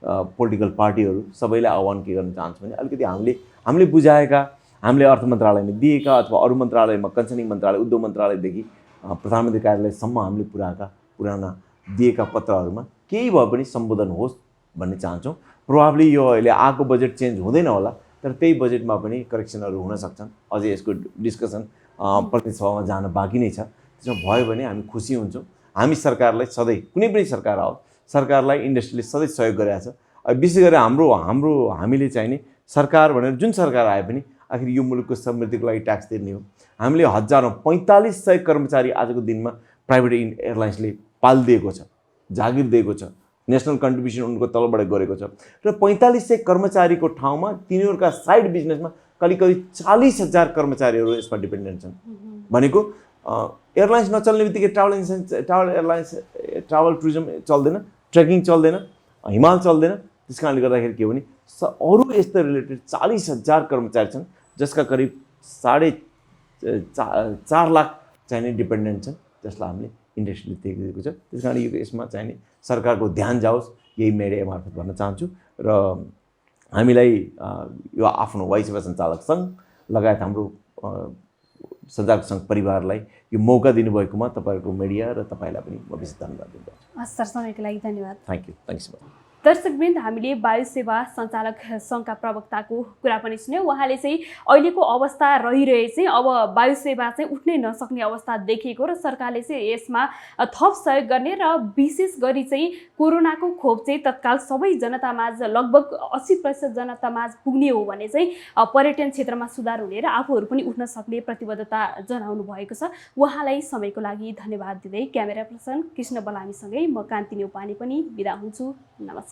पोलिटिकल पार्टीहरू सबैलाई आह्वान के गर्न चाहन्छु भने अलिकति हामीले बुझाएका, हामीले अर्थ मन्त्रालयमा दिएका अथवा अरू मन्त्रालयमा, कन्सर्निङ मन्त्रालय, उद्योग मन्त्रालयदेखि प्रधानमन्त्री कार्यालयसम्म हामीले पुराना दिएका पत्रहरूमा केही भए पनि सम्बोधन होस् भन्ने चाहन्छौँ। प्रोभाब्ली यो अहिले आएको बजेट चेन्ज हुँदैन होला, तर त्यही बजेटमा पनि करेक्सनहरू हुन सक्छन्। अझै यसको डिस्कसन प्रतिनिधि सभामा जान बाँकी नै छ। त्यसमा भयो भने हामी खुसी हुन्छौँ। हामी सरकारलाई सधैँ, कुनै पनि सरकार आओस्, सरकारलाई इन्डस्ट्रीले सधैँ सहयोग गरिरहेको छ। विशेष गरी हामीले चाहिँ नि सरकार भनेर जुन सरकार आए पनि आखिर यो मुलुकको समृद्धिको लागि ट्याक्स तिर्ने हो। हामीले हजारौँ 4500 कर्मचारी आजको दिनमा प्राइभेट एयरलाइन्सले पालिदिएको छ, जागिर दिएको छ, नेसनल कन्ट्रिब्युसन उनको तलबाट गरेको छ। र 4500 कर्मचारीको ठाउँमा तिनीहरूका साइड बिजनेसमा करिब 40,000 कर्मचारीहरू यसमा डिपेन्डेन्ट छन्। भनेको एयरलाइन्स नचल्ने बित्तिकै ट्राभल टुरिज्म चल्दैन, ट्रेकिङ चल्दैन, हिमाल चल्दैन। त्यस कारणले गर्दाखेरि के हो भने अरू यस्तो रिलेटेड 40,000 कर्मचारी छन् जसका करिब 4.5 लाख चाहिँ नि डिपेन्डेन्ट छन्, जसलाई हामीले इन्डस्ट्रीले दिएको छ। त्यस कारण यसमा चाहिँ नि सरकारको ध्यान जाओस्, यही मिडिया मार्फत भन्न चाहन्छु। र हामीलाई यो आफ्नो वायु सेवा सञ्चालक सङ्घ लगायत हाम्रो सञ्चालक सङ्घ परिवारलाई यो मौका दिनुभएकोमा तपाईँहरूको मिडिया र तपाईँलाई पनि म विशेष धन्यवाद दिन्छु। हस् सर, समयको लागि धन्यवाद। Thank you so much. दर्शकवृन्द, हामीले वायु सेवा सञ्चालक सङ्घका प्रवक्ताको कुरा पनि सुन्यौँ। उहाँले चाहिँ अहिलेको अवस्था रहिरहे चाहिँ अब वायु सेवा चाहिँ उठ्नै नसक्ने अवस्था देखिएको र सरकारले चाहिँ यसमा थप सहयोग गर्ने र विशेष गरी चाहिँ कोरोनाको खोप चाहिँ तत्काल सबै जनतामाझ लगभग 80% जनतामाझ पुग्ने हो भने चाहिँ पर्यटन क्षेत्रमा सुधार हुने र आफूहरू पनि उठ्न सक्ने प्रतिबद्धता जनाउनु भएको छ। उहाँलाई समयको लागि धन्यवाद दिँदै क्यामेरा पर्सन कृष्ण बलामीसँगै म कान्ति न्यौपाने पनि बिदा हुन्छु। नमस्कार।